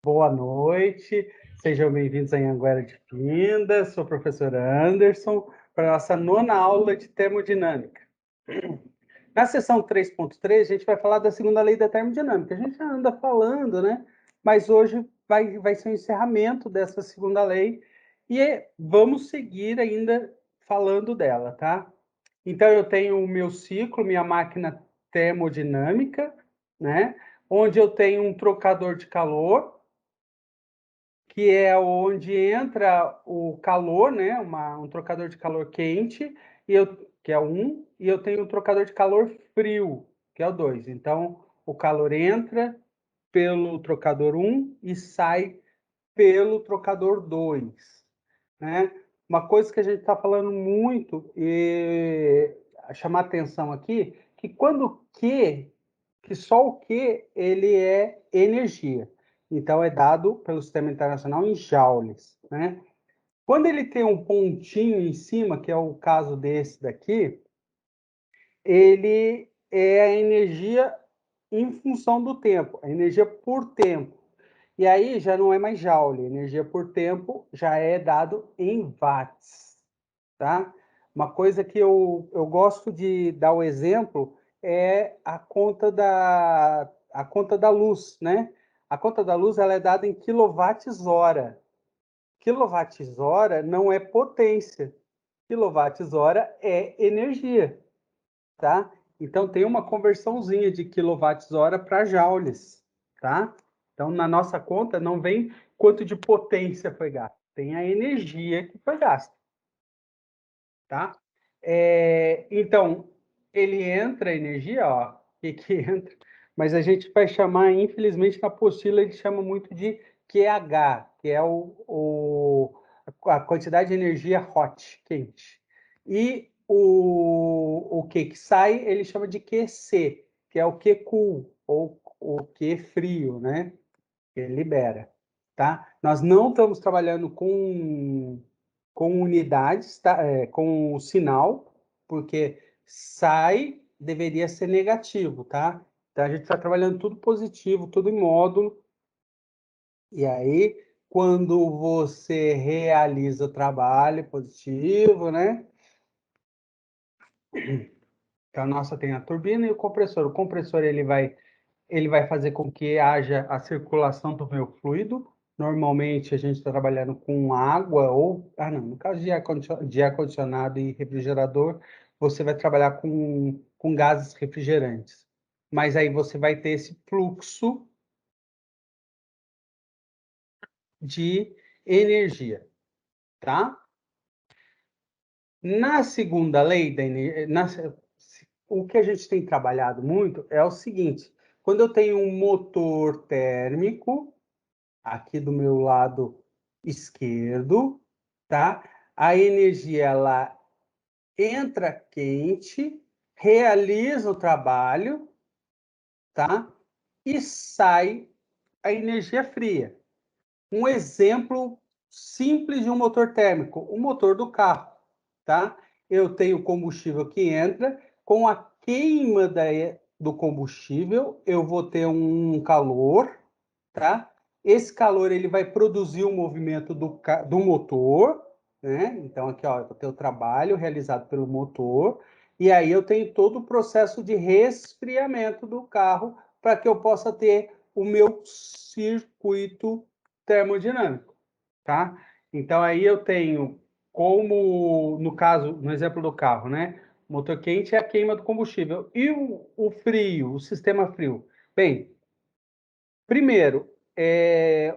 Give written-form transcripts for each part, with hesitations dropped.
Boa noite, sejam bem-vindos a Anhanguera de Pinda, sou o professor Anderson, para a nossa nona aula de termodinâmica. Na sessão 3.3, a gente vai falar da segunda lei da termodinâmica. A gente já anda falando, né? Mas hoje vai ser o encerramento dessa segunda lei e vamos seguir ainda falando dela, tá? Então, eu tenho o meu ciclo, minha máquina termodinâmica, né? Onde eu tenho um trocador de calor, que é onde entra o calor, né? Um trocador de calor quente, que é o 1, e eu tenho um trocador de calor frio, que é o 2. Então, o calor entra pelo trocador 1 e sai pelo trocador 2, né? Uma coisa que a gente está falando muito e chamar atenção aqui, que quando que só o Q ele é energia. Então, é dado pelo Sistema Internacional em joules, né? Quando ele tem um pontinho em cima, que é o caso desse daqui, ele é a energia em função do tempo, a energia por tempo. E aí já não é mais joule, energia por tempo já é dado em watts, tá? Uma coisa que eu gosto de dar o exemplo é a conta da luz, né? A conta da luz ela é dada em quilowatts-hora. Quilowatts-hora não é potência. Quilowatts-hora é energia, tá? Então tem uma conversãozinha de quilowatts-hora para joules, tá? Então na nossa conta não vem quanto de potência foi gasto, tem a energia que foi gasta, tá? Então ele entra a energia, ó, que entra, mas a gente vai chamar, infelizmente na apostila ele chama muito de QH, que é a quantidade de energia hot, quente. E o Q que sai, ele chama de QC, que é o Q cool, ou o Q frio, né? Que ele libera, tá? Nós não estamos trabalhando com unidades, tá? Com o sinal, porque sai deveria ser negativo, tá? Então a gente está trabalhando tudo positivo, tudo em módulo, e aí quando você realiza o trabalho positivo, né? Então, a nossa tem a turbina e o compressor. O compressor ele vai fazer com que haja a circulação do meu fluido. Normalmente, a gente está trabalhando com água ou... Ah, não. No caso de ar-condicionado e refrigerador, você vai trabalhar com gases refrigerantes. Mas aí você vai ter esse fluxo de energia, tá? Na segunda lei da energia, o que a gente tem trabalhado muito é o seguinte: quando eu tenho um motor térmico, aqui do meu lado esquerdo, tá? A energia ela entra quente, realiza o trabalho, tá? E sai a energia fria. Um exemplo simples de um motor térmico, o motor do carro, tá? Eu tenho combustível que entra, com a queima do combustível, eu vou ter um calor, tá? Esse calor ele vai produzir o movimento do motor, né? Então aqui, ó, eu vou ter o trabalho realizado pelo motor, e aí eu tenho todo o processo de resfriamento do carro para que eu possa ter o meu circuito termodinâmico, tá? Então aí eu tenho, como no caso, no exemplo do carro, né? O motor quente é a queima do combustível. E o frio, o sistema frio? Bem, primeiro,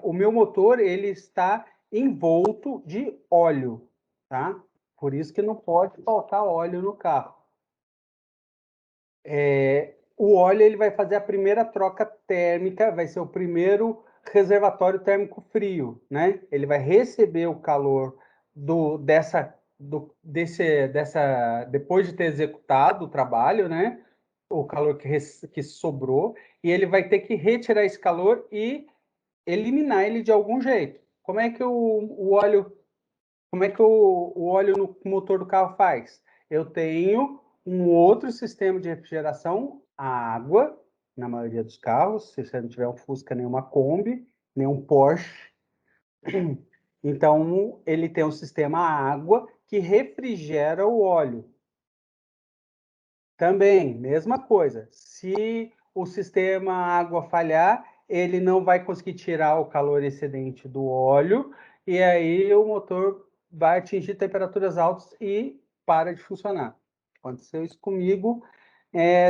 o meu motor ele está envolto de óleo, tá? Por isso que não pode faltar óleo no carro. O óleo ele vai fazer a primeira troca térmica, vai ser o primeiro reservatório térmico frio, né? Ele vai receber o calor depois de ter executado o trabalho, né? O calor que sobrou, e ele vai ter que retirar esse calor e eliminar ele de algum jeito. Como é que o óleo no motor do carro faz? Eu tenho um outro sistema de refrigeração, a água, na maioria dos carros, se você não tiver um Fusca nem uma Kombi, nem um Porsche. Então, ele tem um sistema água que refrigera o óleo. Também, mesma coisa. Se o sistema água falhar, ele não vai conseguir tirar o calor excedente do óleo, e aí o motor vai atingir temperaturas altas e para de funcionar. Aconteceu isso comigo,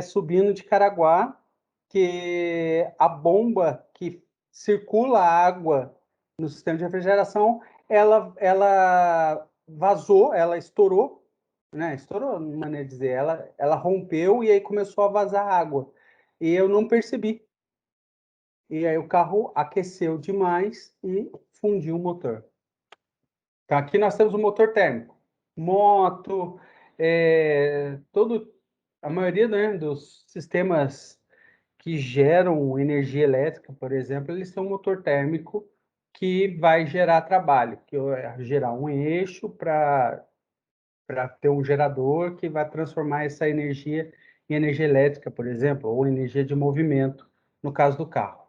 subindo de Caraguá, que a bomba que circula a água no sistema de refrigeração, ela vazou, ela estourou, né? Estourou, maneira de dizer. Ela rompeu e aí começou a vazar água. E eu não percebi. E aí o carro aqueceu demais e fundiu o motor. Então aqui nós temos o motor térmico. Moto, a maioria, né, dos sistemas que geram energia elétrica, por exemplo, eles têm um motor térmico que vai gerar trabalho, que é gerar um eixo para ter um gerador que vai transformar essa energia em energia elétrica, por exemplo, ou energia de movimento, no caso do carro.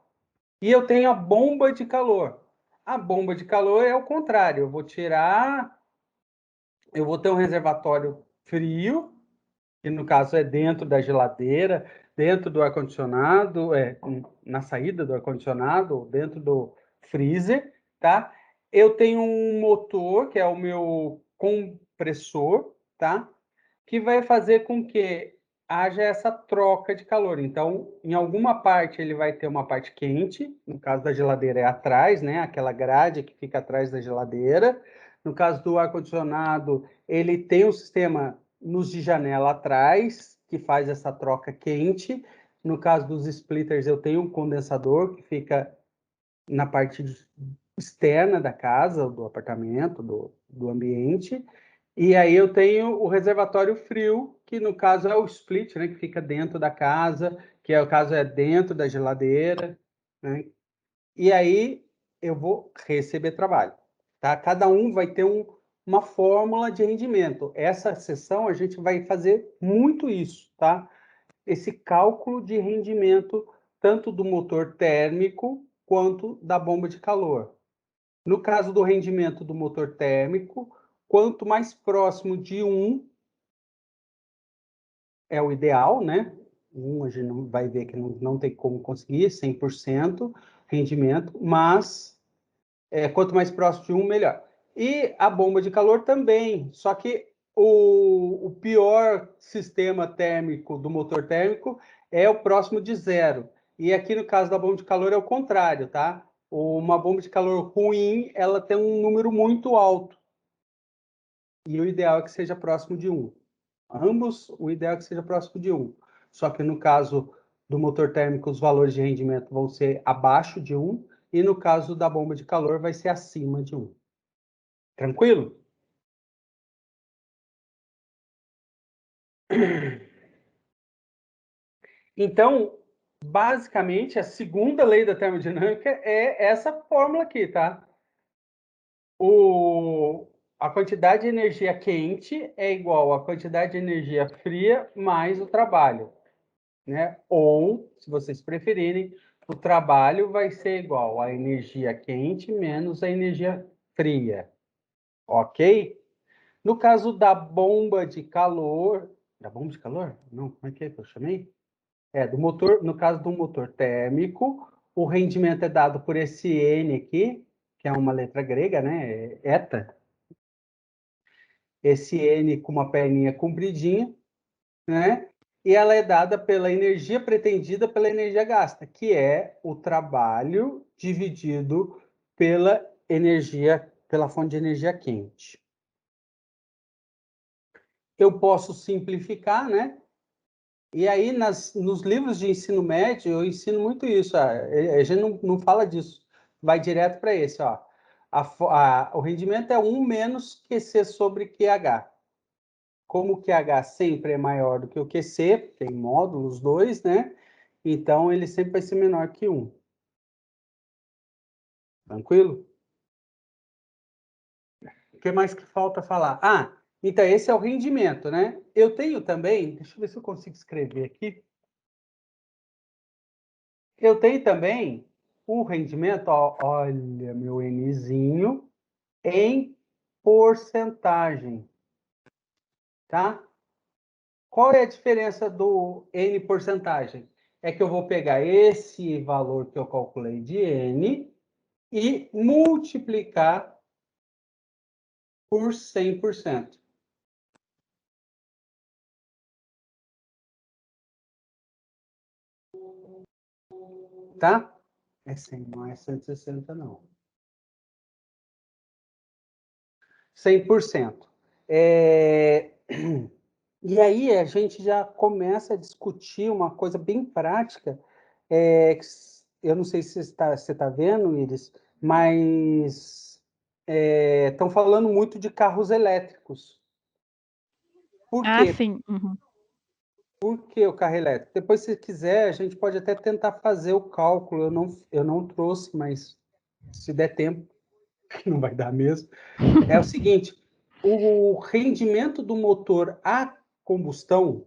E eu tenho a bomba de calor. A bomba de calor é o contrário. Eu vou ter um reservatório frio, que no caso é dentro da geladeira, dentro do ar-condicionado, na saída do ar-condicionado, dentro do freezer, tá? Eu tenho um motor, que é o meu compressor, tá? Que vai fazer com que haja essa troca de calor. Então, em alguma parte ele vai ter uma parte quente, no caso da geladeira é atrás, né? Aquela grade que fica atrás da geladeira. No caso do ar-condicionado, ele tem um sistema nos de janela atrás, que faz essa troca quente. No caso dos splitters, eu tenho um condensador que fica na parte externa da casa, do apartamento, do ambiente. E aí eu tenho o reservatório frio, que no caso é o split, né, que fica dentro da casa, que é o caso é dentro da geladeira, né? E aí eu vou receber trabalho, tá? Cada um vai ter uma fórmula de rendimento. Essa sessão a gente vai fazer muito isso, tá? Esse cálculo de rendimento tanto do motor térmico quanto da bomba de calor. No caso do rendimento do motor térmico, quanto mais próximo de 1 é o ideal, né? A gente não vai ver que não tem como conseguir 100% rendimento, mas quanto mais próximo de 1, melhor. E a bomba de calor também, só que o pior sistema térmico do motor térmico é o próximo de 0. E aqui no caso da bomba de calor é o contrário, tá? Uma bomba de calor ruim, ela tem um número muito alto. E o ideal é que seja próximo de 1. Ambos, o ideal é que seja próximo de 1. Só que no caso do motor térmico, os valores de rendimento vão ser abaixo de 1, e no caso da bomba de calor, vai ser acima de 1. Tranquilo? Então, basicamente, a segunda lei da termodinâmica é essa fórmula aqui, tá? A quantidade de energia quente é igual à quantidade de energia fria mais o trabalho, né? Ou, se vocês preferirem, o trabalho vai ser igual à energia quente menos a energia fria, ok? No caso da bomba de calor... Da bomba de calor? Não, como é que eu chamei? Do motor, no caso do motor térmico, o rendimento é dado por esse N aqui, que é uma letra grega, né? Eta. Esse N com uma perninha compridinha, né? E ela é dada pela energia pretendida pela energia gasta, que é o trabalho dividido pela energia, pela fonte de energia quente. Eu posso simplificar, né? E aí, nos livros de ensino médio, eu ensino muito isso. A gente não fala disso. Vai direto para esse, ó. O rendimento é 1 menos QC sobre QH. Como o QH sempre é maior do que o QC, tem módulos 2, né? Então, ele sempre vai ser menor que 1. Tranquilo? O que mais que falta falar? Então esse é o rendimento, né? Eu tenho também, deixa eu ver se eu consigo escrever aqui. Eu tenho também o rendimento, ó, olha meu Nzinho, em porcentagem, tá? Qual é a diferença do N porcentagem? É que eu vou pegar esse valor que eu calculei de N e multiplicar por 100%. Tá? É 100, não é 160, não. 100%. E aí a gente já começa a discutir uma coisa bem prática. Eu não sei se você está vendo, Iris, mas estão falando muito de carros elétricos. Por Ah, quê? sim. Uhum. Por que o carro elétrico? Depois, se quiser, a gente pode até tentar fazer o cálculo. Eu não trouxe, mas se der tempo, não vai dar mesmo. É o seguinte, o rendimento do motor a combustão,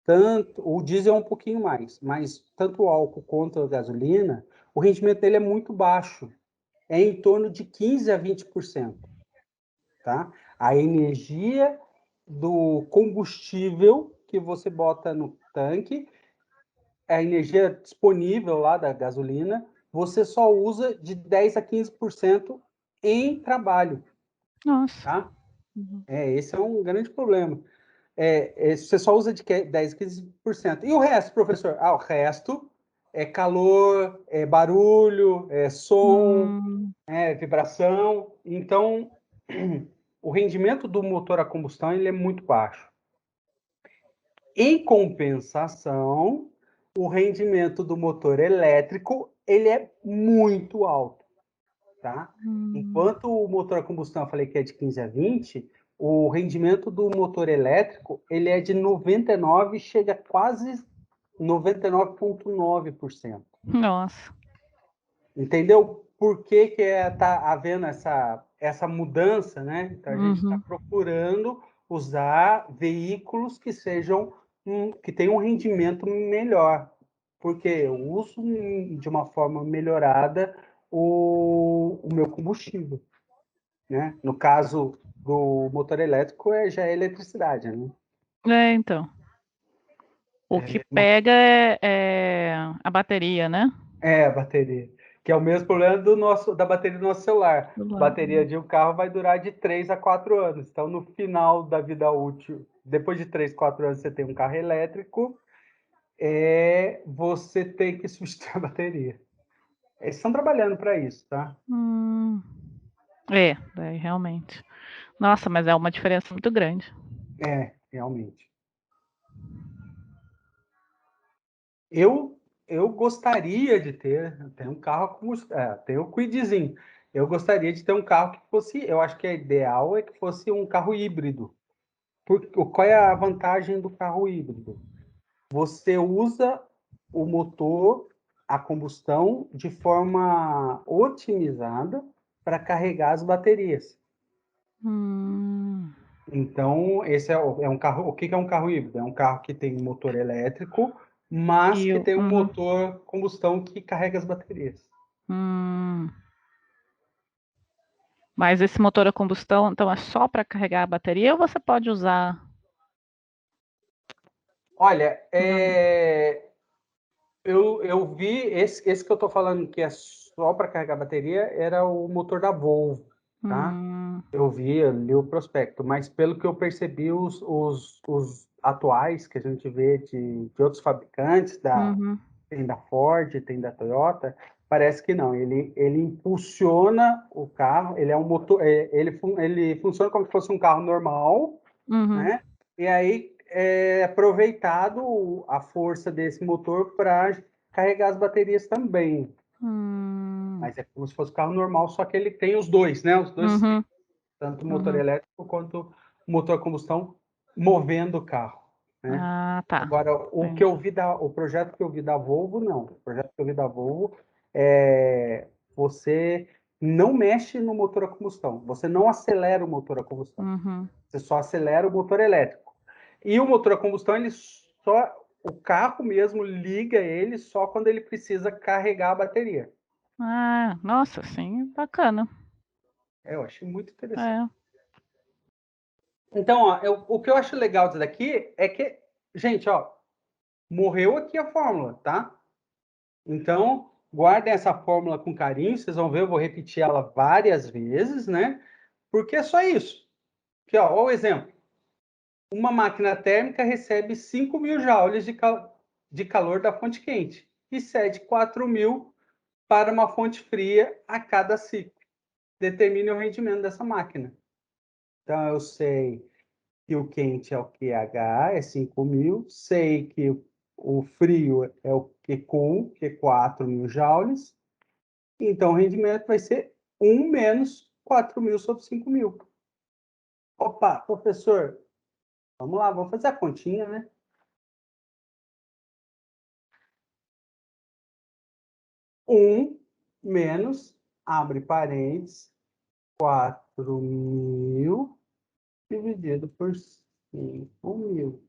tanto o diesel é um pouquinho mais, mas tanto o álcool quanto a gasolina, o rendimento dele é muito baixo, é em torno de 15 a 20%, tá? A energia do combustível que você bota no tanque, a energia disponível lá da gasolina, você só usa de 10 a 15% em trabalho, Nossa. tá? Uhum. Esse é um grande problema. Você só usa de 10, 15%. E o resto, professor? O resto é calor, é barulho, é som, Hum, é vibração. Então, o rendimento do motor a combustão ele é muito baixo. Em compensação, o rendimento do motor elétrico ele é muito alto, tá? hum. Enquanto o motor a combustão eu falei que é de 15 a 20, o rendimento do motor elétrico ele é de 99, chega a quase 99,9%. Nossa. Entendeu por que que tá havendo essa mudança, né? Então a gente está Uhum. procurando usar veículos que sejam que tenham um rendimento melhor, porque eu uso de uma forma melhorada o meu combustível, né? No caso do motor elétrico já é eletricidade, né? Então. O que pega é a bateria, né? A bateria. Que é o mesmo problema da bateria do nosso celular. Do lado. Bateria de um carro vai durar de 3 a 4 anos. Então, no final da vida útil, depois de 3, 4 anos, você tem um carro elétrico, você tem que substituir a bateria. Eles estão trabalhando para isso, tá? Hum. Daí realmente. Nossa, mas é uma diferença muito grande. Realmente. Eu gostaria de ter um carro como tem o Kwidzinho. Eu gostaria de ter um carro que fosse, eu acho que a ideal é que fosse um carro híbrido. Qual é a vantagem do carro híbrido? Você usa o motor a combustão de forma otimizada para carregar as baterias. Hum. Então, esse é um carro. O que é um carro híbrido? É um carro que tem motor elétrico, mas E que o tem um uhum. motor combustão que carrega as baterias. Hum. Mas esse motor a combustão, então, é só para carregar a bateria ou você pode usar Olha, não. eu vi esse que eu estou falando que é só para carregar a bateria era o motor da Volvo, tá? Hum. Eu li o prospecto, mas pelo que eu percebi, os atuais que a gente vê de outros fabricantes, Uhum. tem da Ford, tem da Toyota, parece que não. Ele impulsiona o carro, ele é um motor, ele funciona como se fosse um carro normal, Uhum. né? E aí é aproveitado a força desse motor para carregar as baterias também. Hum. Mas é como se fosse um carro normal, só que ele tem os dois, né? Os dois Uhum. tanto o motor Uhum. elétrico quanto o motor a combustão movendo o carro, né? Ah, tá. Agora, Entendi. o projeto que eu vi da Volvo, não. O projeto que eu vi da Volvo você não mexe no motor a combustão, você não acelera o motor a combustão, Uhum. você só acelera o motor elétrico. E o motor a combustão, o carro mesmo liga ele só quando ele precisa carregar a bateria. Ah, nossa, sim, bacana. Eu achei muito interessante. É. Então, ó, o que eu acho legal disso daqui é que, gente, ó, morreu aqui a fórmula, tá? Então, guardem essa fórmula com carinho, vocês vão ver, eu vou repetir ela várias vezes, né? Porque é só isso. Aqui, ó o exemplo. Uma máquina térmica recebe 5.000 joules de calor da fonte quente e cede 4.000 para uma fonte fria a cada ciclo. Determine o rendimento dessa máquina. Então, eu sei que o quente é o QH, é 5.000. Sei que o frio é o QCool, que é 4.000 joules. Então, o rendimento vai ser 1 menos 4.000 sobre 5.000. Opa, professor, vamos lá, vamos fazer a continha, né? 1 menos, abre parênteses, 4.000 dividido por 5.000.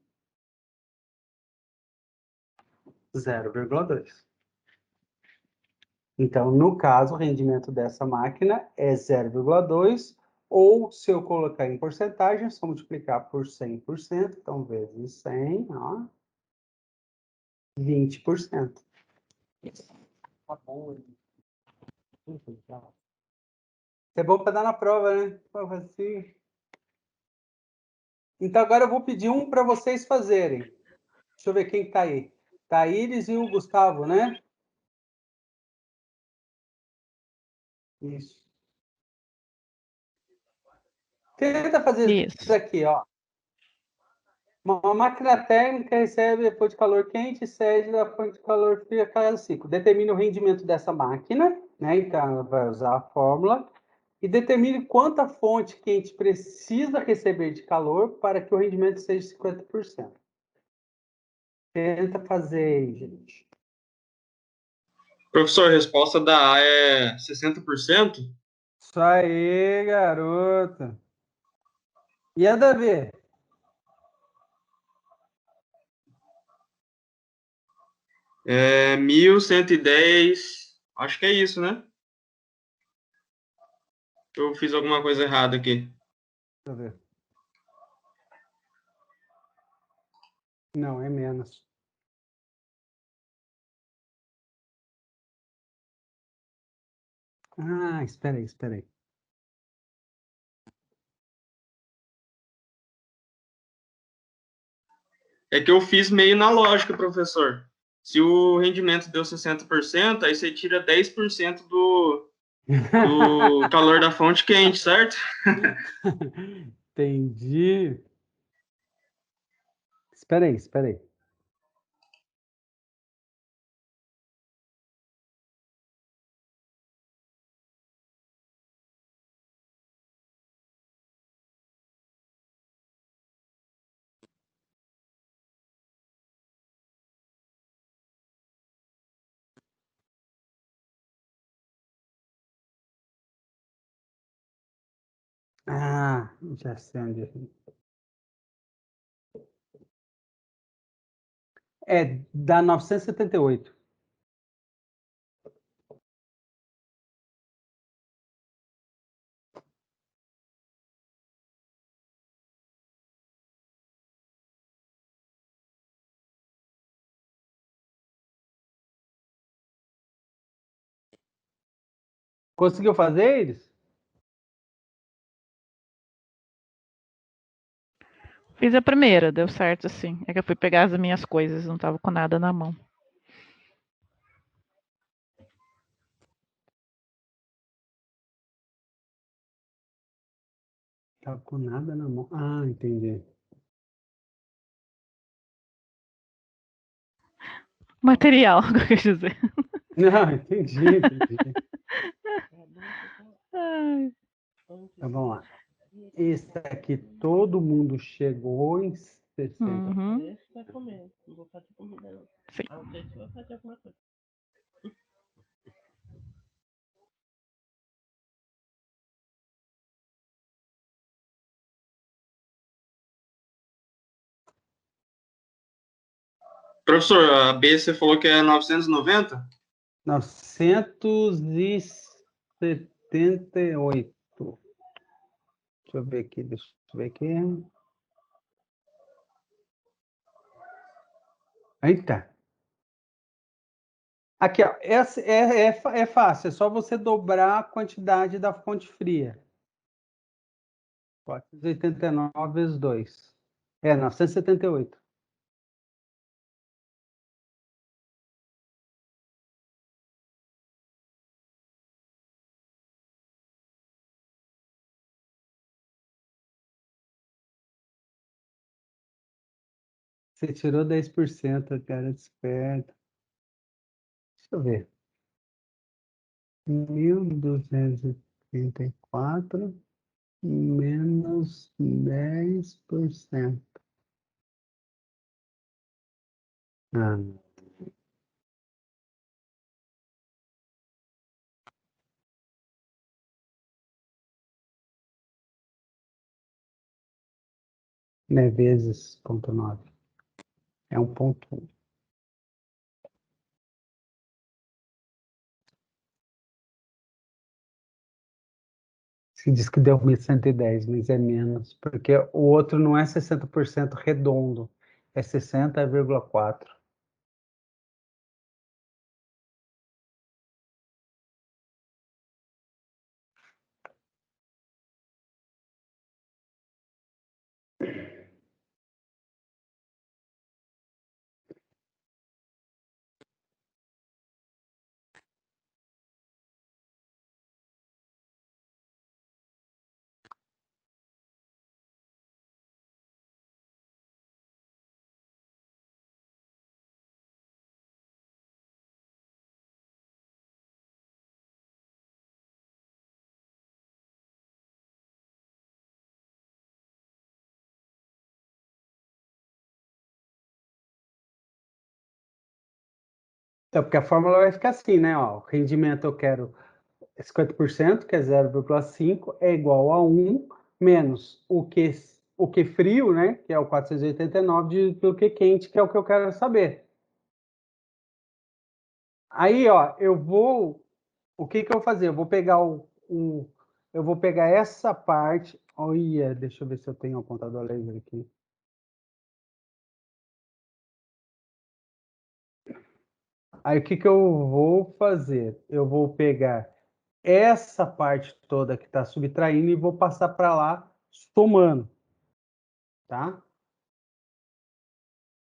0,2. Então, no caso, o rendimento dessa máquina é 0,2, ou se eu colocar em porcentagem, é só multiplicar por 100%, então vezes 100, ó, 20%. Tá bom. É bom para dar na prova, né? Assim. Então, agora eu vou pedir um para vocês fazerem. Deixa eu ver quem está aí. Tá a Iris e o Gustavo, né? Isso. Tenta fazer isso Isso. aqui, ó. Uma máquina térmica recebe a fonte de calor quente e cede a fonte de calor fria a cada ciclo. Determine o rendimento dessa máquina, né? Então, ela vai usar a fórmula. E determine quanta fonte quente precisa receber de calor para que o rendimento seja 50%. Tenta fazer aí, gente. Professor, a resposta da A é 60%? Isso aí, garota. E a da B? É 1.110. Acho que é isso, né? Eu fiz alguma coisa errada aqui. Deixa eu ver. Não, é menos. Ah, espera aí, espera aí. É que eu fiz meio na lógica, professor. Se o rendimento deu 60%, aí você tira 10% do calor da fonte quente, certo? Entendi. Espera aí, espera aí. Ah, já sei onde é. É, dá 978. Conseguiu fazer eles? Fiz a primeira, deu certo, assim. É que eu fui pegar as minhas coisas, não tava com nada na mão. Tá com nada na mão. Ah, entendi. Material, quer dizer. Não, entendi, entendi. Ai. Então vamos lá. Esse aqui todo mundo chegou em 60. Uhum. Sim. Professor, a B você falou que é 990? 978. Deixa eu ver aqui, deixa eu ver aqui. Eita. Aqui, ó, essa é fácil, é só você dobrar a quantidade da fonte fria. 489 vezes 2. É, 978. Você tirou 10%, cara, esperto. Deixa eu ver. 1.234 menos 10%. Ah, né, vezes 0,9. É 1,1. Se diz que deu 1.110, mas é menos, porque o outro não é 60% redondo, é 60,4. Então, porque a fórmula vai ficar assim, né? Ó, o rendimento eu quero 50%, que é 0,5, é igual a 1, menos o que frio, né? Que é o 489, dividido pelo que quente, que é o que eu quero saber. Aí, ó, o que que eu vou fazer? Eu vou pegar eu vou pegar essa parte. Olha, deixa eu ver se eu tenho o contador laser aqui. Aí, o que que eu vou fazer? Eu vou pegar essa parte toda que está subtraindo e vou passar para lá somando, tá?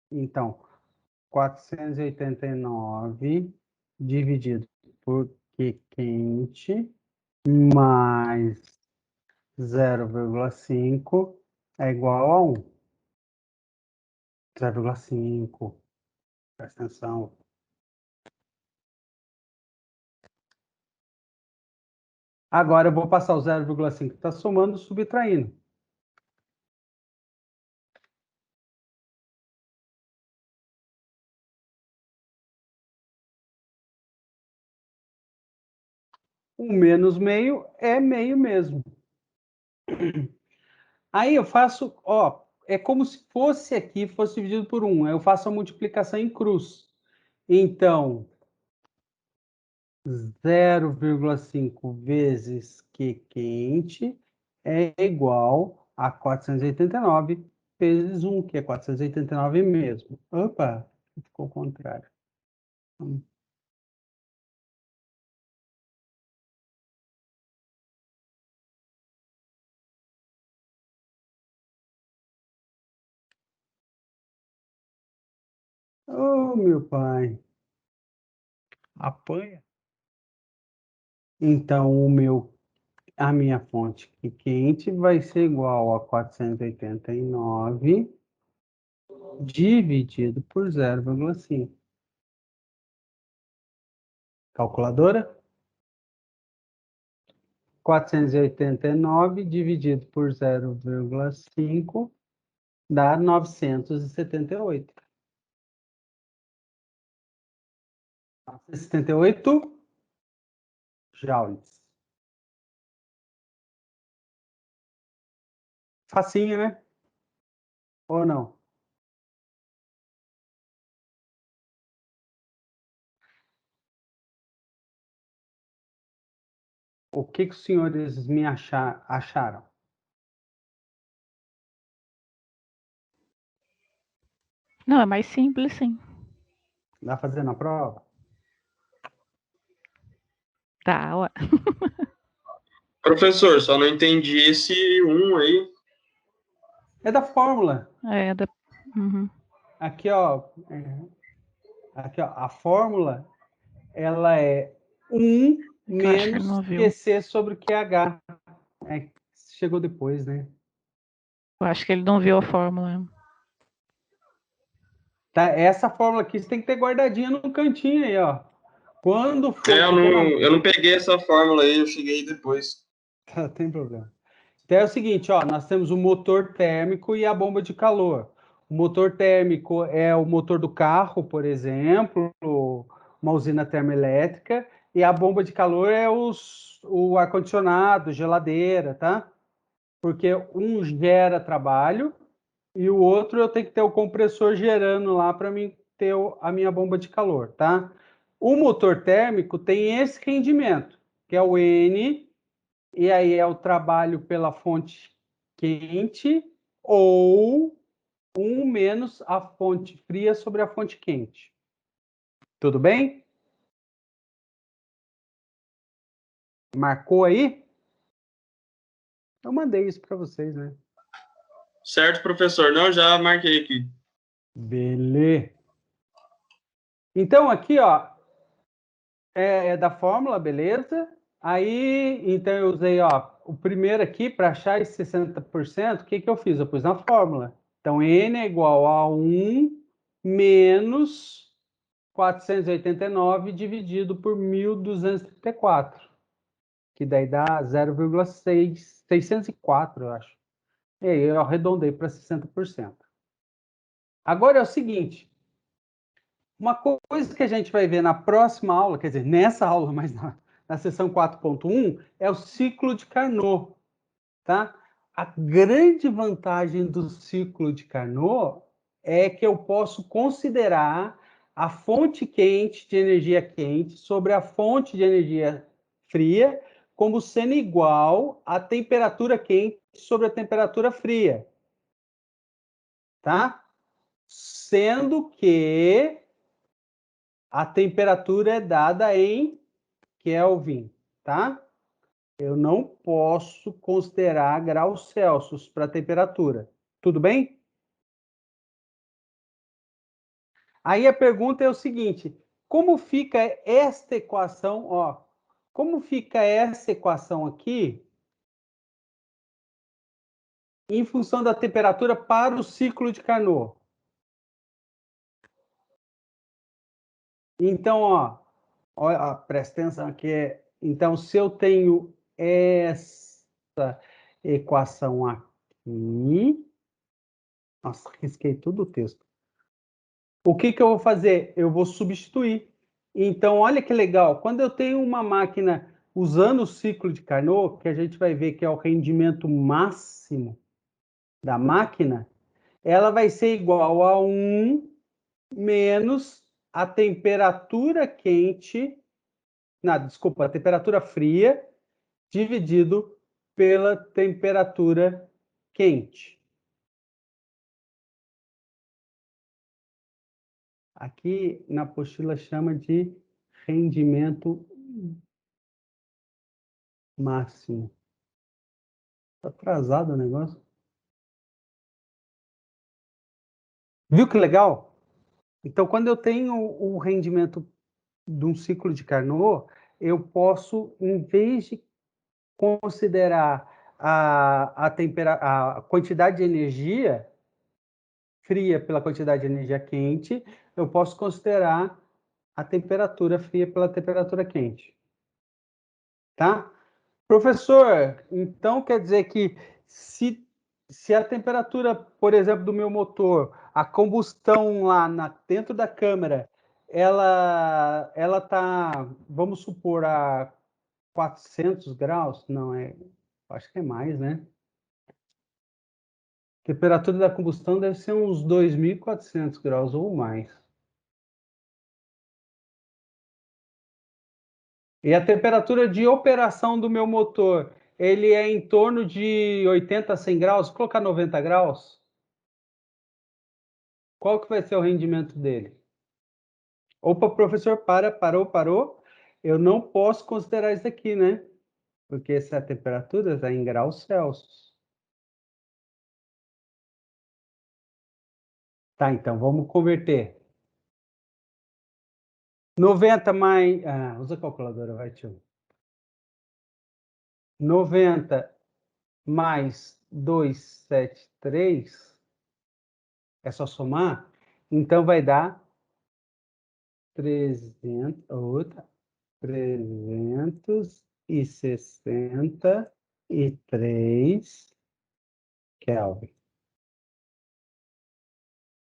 Então, 489 dividido por Q quente mais 0,5 é igual a 1. 0,5. Presta atenção. Agora eu vou passar o 0,5 que está somando, subtraindo. O menos meio é meio mesmo. Aí eu faço, ó, é como se fosse aqui, fosse dividido por 1. Eu faço a multiplicação em cruz. Então, 0,5 vezes Q quente é igual a 489 vezes 1, que é 489 mesmo. Opa, ficou o contrário. Oh, meu pai. Apanha. Então, a minha fonte quente vai ser igual a 489 dividido por 0,5. Calculadora? 489 dividido por 0,5 dá 978. 978 joules. Facinho, né? Ou não? O que os senhores me acharam? Não, é mais simples, sim. Dá fazendo a prova? Tá, ué. Professor, só não entendi esse 1 aí. É da fórmula. Uhum. Aqui, ó. A fórmula, ela é 1 Eu acho que ele menos não viu. QC sobre o QH. Chegou depois, né? Eu acho que ele não viu a fórmula. Tá? Essa fórmula aqui você tem que ter guardadinha no cantinho aí, ó. Quando for. Eu não peguei essa fórmula aí, eu cheguei depois. Tá, tem problema. Então é o seguinte, ó, nós temos o motor térmico e a bomba de calor. O motor térmico é o motor do carro, por exemplo, uma usina termoelétrica, e a bomba de calor é o ar-condicionado, geladeira, tá? Porque um gera trabalho e o outro eu tenho que ter o compressor gerando lá para mim ter a minha bomba de calor, tá? O motor térmico tem esse rendimento, que é o N, e aí é o trabalho pela fonte quente ou 1 menos a fonte fria sobre a fonte quente. Tudo bem? Marcou aí? Eu mandei isso para vocês, né? Certo, professor. Não, já marquei aqui. Beleza. Então, aqui, ó, é da fórmula, beleza? Aí, então, eu usei, ó, o primeiro aqui, para achar esse 60%, o que eu fiz? Eu pus na fórmula. Então, N é igual a 1 menos 489 dividido por 1.234, que daí dá 0,604, eu acho. E aí eu arredondei para 60%. Agora é o seguinte, uma coisa que a gente vai ver na próxima aula, quer dizer, nessa aula, mas na sessão 4.1, é o ciclo de Carnot, tá? A grande vantagem do ciclo de Carnot é que eu posso considerar a fonte quente de energia quente sobre a fonte de energia fria como sendo igual à temperatura quente sobre a temperatura fria, tá? Sendo que a temperatura é dada em Kelvin, tá? Eu não posso considerar graus Celsius para temperatura. Tudo bem? Aí a pergunta é o seguinte: como fica esta equação, ó? Como fica essa equação aqui em função da temperatura para o ciclo de Carnot? Então, ó, presta atenção aqui. Então, se eu tenho essa equação aqui, nossa, risquei tudo o texto. O que eu vou fazer? Eu vou substituir. Então, olha que legal. Quando eu tenho uma máquina usando o ciclo de Carnot, que a gente vai ver que é o rendimento máximo da máquina, ela vai ser igual a 1 menos a temperatura quente, não, desculpa, a temperatura fria dividido pela temperatura quente. Aqui na apostila chama de rendimento máximo. Está atrasado o negócio. Viu que legal? Então, quando eu tenho o rendimento de um ciclo de Carnot, eu posso, em vez de considerar a quantidade de energia fria pela quantidade de energia quente, eu posso considerar a temperatura fria pela temperatura quente. Tá? Professor, então quer dizer que se a temperatura, por exemplo, do meu motor, a combustão lá dentro da câmara, ela tá, vamos supor, a 400 graus? Não, acho que é mais, né? A temperatura da combustão deve ser uns 2.400 graus ou mais. E a temperatura de operação do meu motor, ele é em torno de 80 a 100 graus? Vou colocar 90 graus? Qual que vai ser o rendimento dele? Opa, professor, parou. Eu não posso considerar isso aqui, né? Porque essa temperatura está em graus Celsius. Tá, então vamos converter. 90 mais... usa a calculadora, vai, tio. 90 mais 273, é só somar? Então vai dar 363 Kelvin.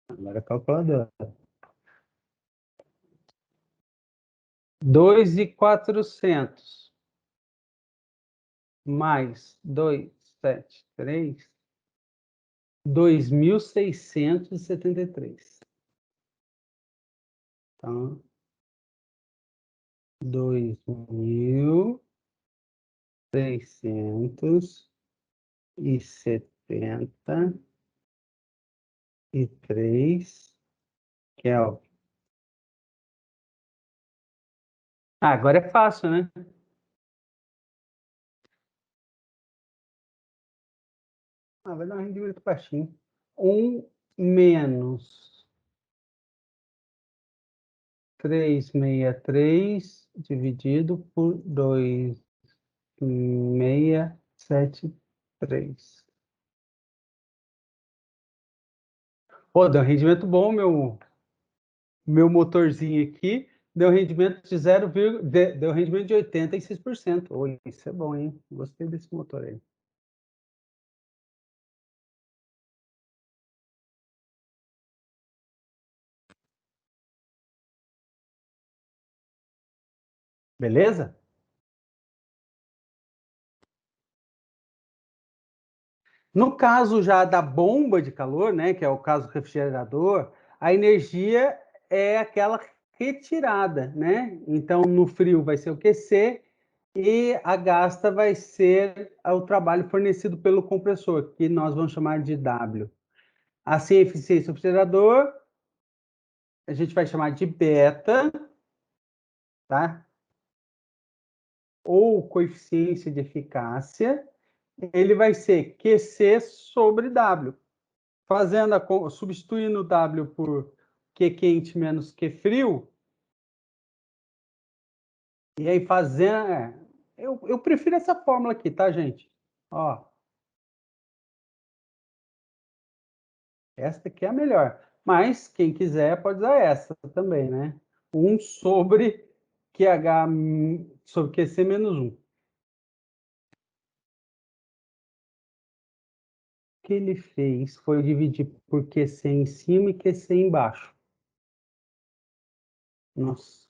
Agora a calculadora. 2.400 mais 273, 2.673. Então, 2.673 Kelvin. Agora é fácil, né? Vai dar um rendimento baixinho. 1 menos 363 dividido por 2.673. Pô, deu um rendimento bom, meu motorzinho aqui. Deu rendimento de 0, deu rendimento de 86%. Oi, isso é bom, hein? Gostei desse motor aí. Beleza? No caso já da bomba de calor, né, que é o caso do refrigerador, a energia é aquela retirada, né? Então, no frio vai ser o QC e a gasta vai ser o trabalho fornecido pelo compressor, que nós vamos chamar de W. Assim, a eficiência do refrigerador, a gente vai chamar de beta, tá? Ou coeficiência de eficácia, ele vai ser QC sobre W. Substituindo o W por Q quente menos Q frio, e aí fazendo... eu prefiro essa fórmula aqui, tá, gente? Ó, essa aqui é a melhor. Mas, quem quiser, pode usar essa também, né? 1 sobre QH sobre QC menos 1. O que ele fez foi dividir por QC em cima e QC embaixo. Nossa.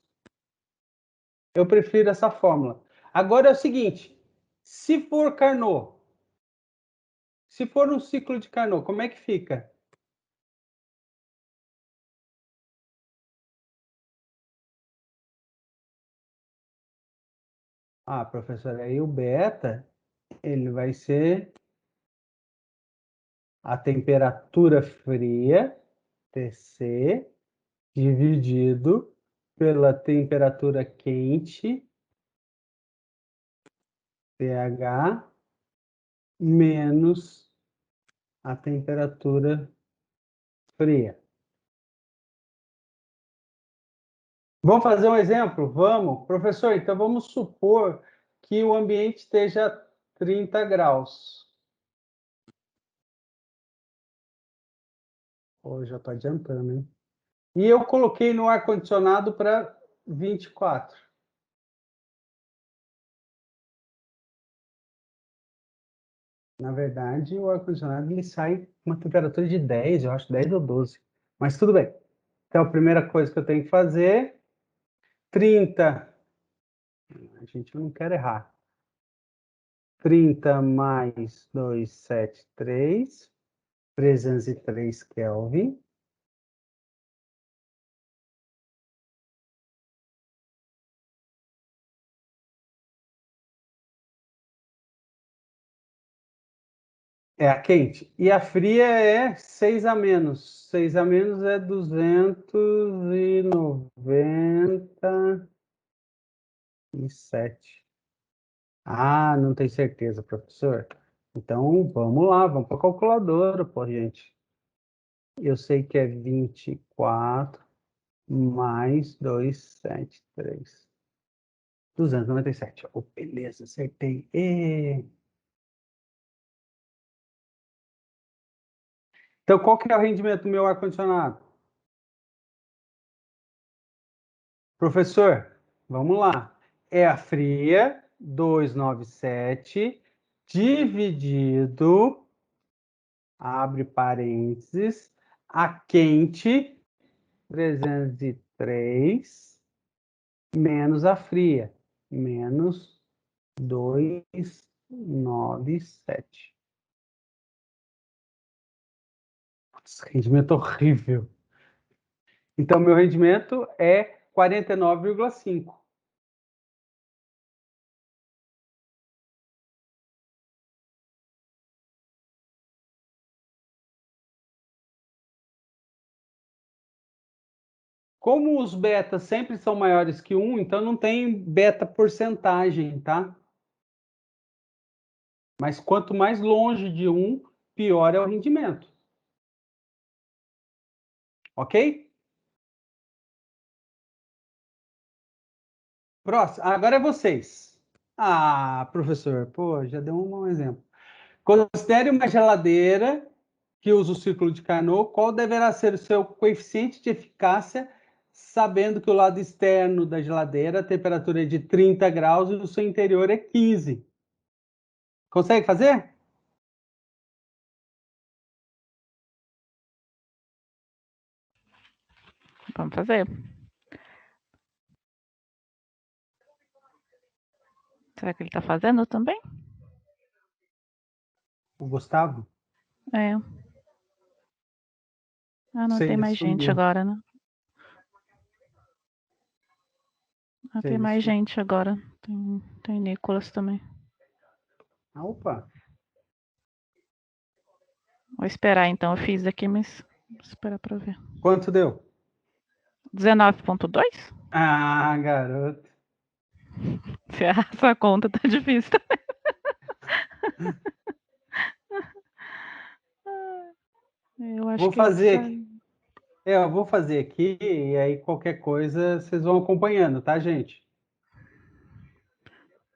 Eu prefiro essa fórmula. Agora é o seguinte, se for Carnot, se for um ciclo de Carnot, como é que fica? Professor, aí o beta, ele vai ser a temperatura fria, TC, dividido pela temperatura quente, TH, menos a temperatura fria. Vamos fazer um exemplo? Vamos. Professor, então vamos supor que o ambiente esteja 30 graus. Já estou adiantando, hein? E eu coloquei no ar-condicionado para 24. Na verdade, o ar-condicionado ele sai com uma temperatura de 10, eu acho 10 ou 12. Mas tudo bem. Então, a primeira coisa que eu tenho que fazer, 30. A gente não quer errar. 30 mais 273, 303 Kelvin. É a quente. E a fria é 6 a menos. 6 a menos é 297. Ah, não tem certeza, professor. Então, vamos lá, vamos para a calculadora, pô, gente. Eu sei que é 24 mais 273. 297. Oh, beleza, acertei. Então, qual que é o rendimento do meu ar-condicionado? Professor, vamos lá. É a fria, 297, dividido, abre parênteses, a quente, 303, menos a fria, menos 297. Putz, rendimento horrível. Então, meu rendimento é 49,5. Como os betas sempre são maiores que 1, então não tem beta porcentagem, tá? Mas quanto mais longe de 1, pior é o rendimento. Ok? Próximo. Agora é vocês. Ah, professor, pô, já deu um exemplo. Considere uma geladeira que usa o círculo de Carnot. Qual deverá ser o seu coeficiente de eficácia, sabendo que o lado externo da geladeira, a temperatura é de 30 graus e o seu interior é 15? Consegue fazer? Vamos fazer. Será que ele tá fazendo também? O Gustavo? É. Ah, não Sei, tem ele mais gente sumiu. agora, né? Ah, Sei, tem ele mais sumiu. gente agora. Tem Nicolas também. Ah, opa. Vou esperar então. Eu fiz aqui, mas vou esperar pra ver. Quanto deu? 19,2? Ah, garoto. Essa conta tá difícil também. Eu acho Vou que fazer aqui. Eu vou fazer aqui e aí qualquer coisa vocês vão acompanhando, tá, gente?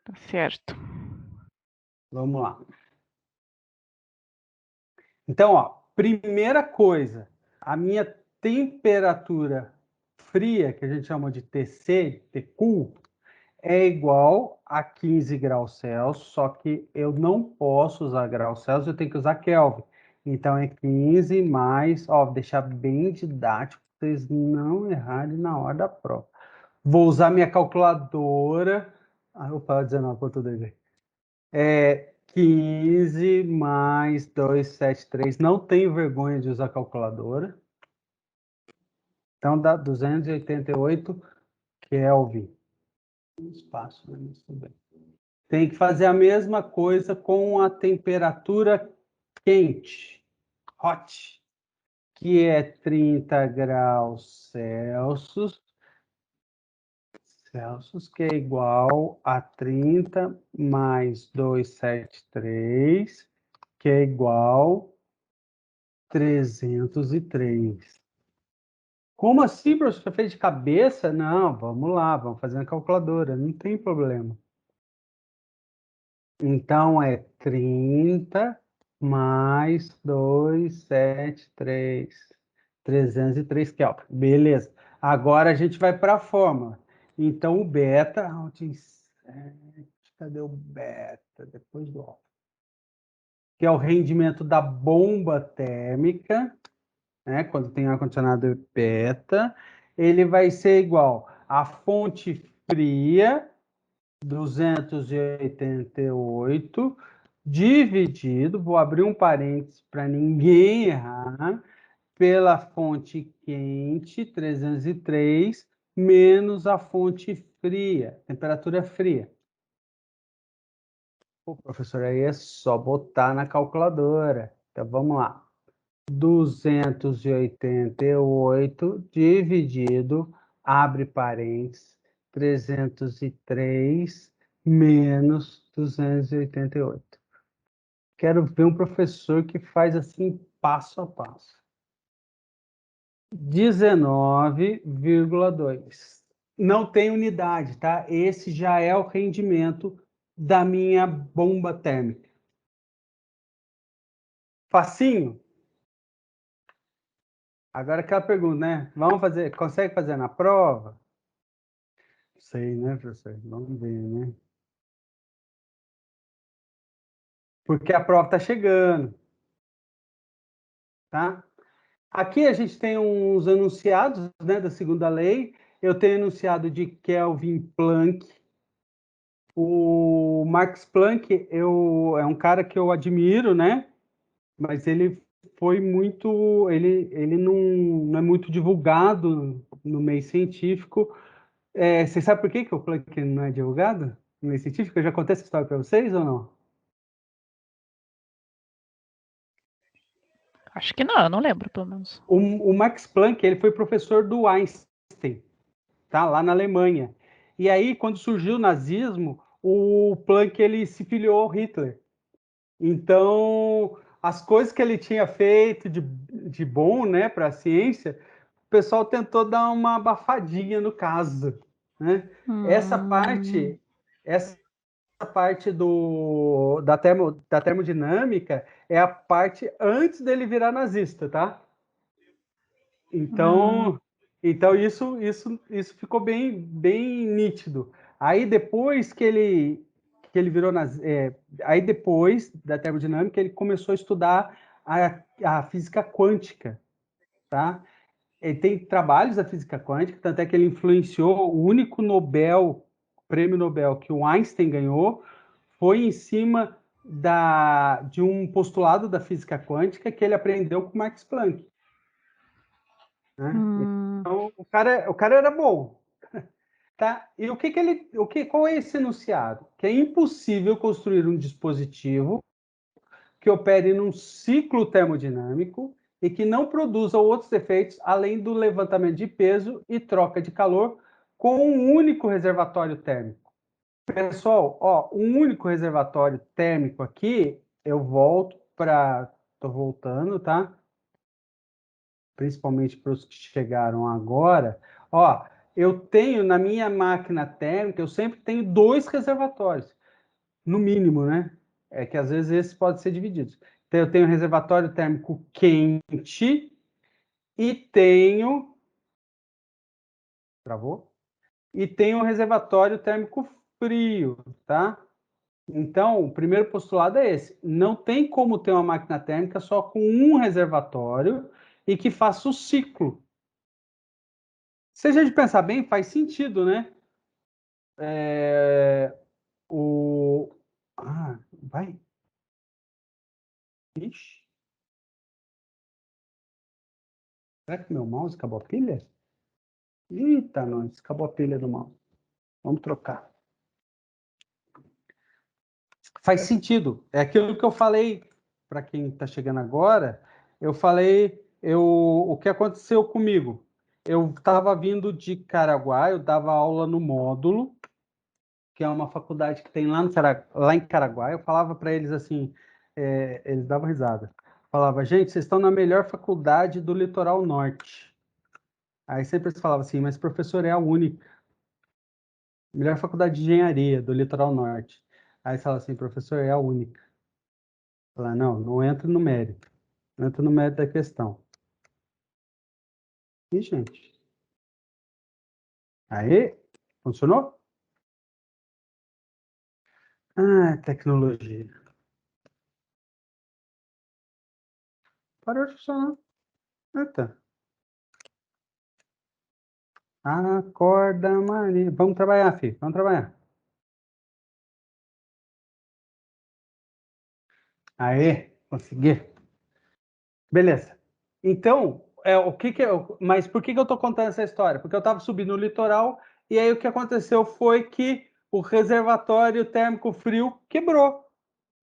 tá certo. Vamos lá. Então, ó, primeira coisa, a minha temperatura fria, que a gente chama de TC, TQ, é igual a 15 graus Celsius, só que eu não posso usar graus Celsius, eu tenho que usar Kelvin. Então é 15 mais, ó, vou deixar bem didático, para vocês não errarem na hora da prova. Vou usar minha calculadora. Ah, opa, 19,2. 15 mais 273. Não tenho vergonha de usar calculadora. Então dá 288 Kelvin. Espaço, né? Mas tudo bem. Tem que fazer a mesma coisa com a temperatura quente, hot, que é 30 graus Celsius, que é igual a 30 mais 273, que é igual a 303. Como assim, professor? Você fez de cabeça? Não, vamos lá, vamos fazer na calculadora, não tem problema. Então é 30 mais 273. 303 Kelvin. Beleza. Agora a gente vai para a fórmula. Então o beta. Cadê o beta? Depois do alfa. Que é o rendimento da bomba térmica, né? Quando tem ar-condicionado beta, ele vai ser igual à fonte fria 288 dividido, vou abrir um parênteses para ninguém errar, pela fonte quente 303 menos a fonte fria, temperatura fria. Pô, professor, aí é só botar na calculadora. Então, vamos lá. 288 dividido, abre parênteses, 303 menos 288. Quero ver um professor que faz assim, passo a passo. 19,2. Não tem unidade, tá? Esse já é o rendimento da minha bomba térmica. Facinho? Agora aquela pergunta, né? Vamos fazer, consegue fazer na prova? Sei, né, professor? Vamos ver, né? Porque a prova está chegando, tá? Aqui a gente tem uns enunciados, né, da segunda lei. Eu tenho enunciado de Kelvin Planck. O Max Planck é um cara que eu admiro, né? Mas ele foi muito, ele não é muito divulgado no meio científico. Você sabe por que o Planck não é divulgado no meio científico? Eu já contei essa história para vocês ou não? Acho que não, eu não lembro, pelo menos. O Max Planck, ele foi professor do Einstein, tá? Lá na Alemanha. E aí, quando surgiu o nazismo, o Planck ele se filiou ao Hitler. Então, as coisas que ele tinha feito de bom, né, para a ciência, o pessoal tentou dar uma abafadinha no caso, né? Essa parte da termodinâmica é a parte antes dele virar nazista, tá? Então, isso ficou bem nítido. Aí depois que ele virou aí depois da termodinâmica ele começou a estudar a física quântica, tá? Ele tem trabalhos da física quântica, tanto é que ele influenciou o único prêmio Nobel que o Einstein ganhou foi em cima de um postulado da física quântica que ele aprendeu com Max Planck, né? Então, o cara era bom, tá? E qual é esse enunciado? Que é impossível construir um dispositivo que opere num ciclo termodinâmico e que não produza outros efeitos além do levantamento de peso e troca de calor com um único reservatório térmico. Pessoal, ó, um único reservatório térmico aqui, eu volto para... Estou voltando, tá? Principalmente para os que chegaram agora. Ó, eu tenho na minha máquina térmica, eu sempre tenho 2 reservatórios, no mínimo, né? É que às vezes esses podem ser divididos. Então, eu tenho reservatório térmico quente e tenho... Travou? E tenho um reservatório térmico frio, tá? Então, o primeiro postulado é esse. Não tem como ter uma máquina térmica só com um reservatório e que faça o ciclo. Se a gente pensar bem, faz sentido, né? Vai. Ixi. Será que meu mouse acabou a pilha? Eita, nós, acabou a pilha do mouse. Vamos trocar. Faz sentido. É aquilo que eu falei para quem está chegando agora. Eu falei o que aconteceu comigo. Eu estava vindo de Caraguá, eu dava aula no módulo, que é uma faculdade que tem lá em Caraguá. Eu falava para eles assim, eles davam risada. Falava, gente, vocês estão na melhor faculdade do litoral norte. Aí sempre eles falavam assim, mas professor, é a única. Melhor faculdade de engenharia do litoral norte. Aí você fala assim, professor, é a única. Fala, não entra no mérito. Não entra no mérito da questão. E, gente? Aí, funcionou? Ah, tecnologia. Parou de funcionar. Eita. Acorda, Maria. Vamos trabalhar, filho. Vamos trabalhar. Aê, consegui. Beleza. Então, mas por que eu estou contando essa história? Porque eu estava subindo no litoral e aí o que aconteceu foi que o reservatório térmico frio quebrou.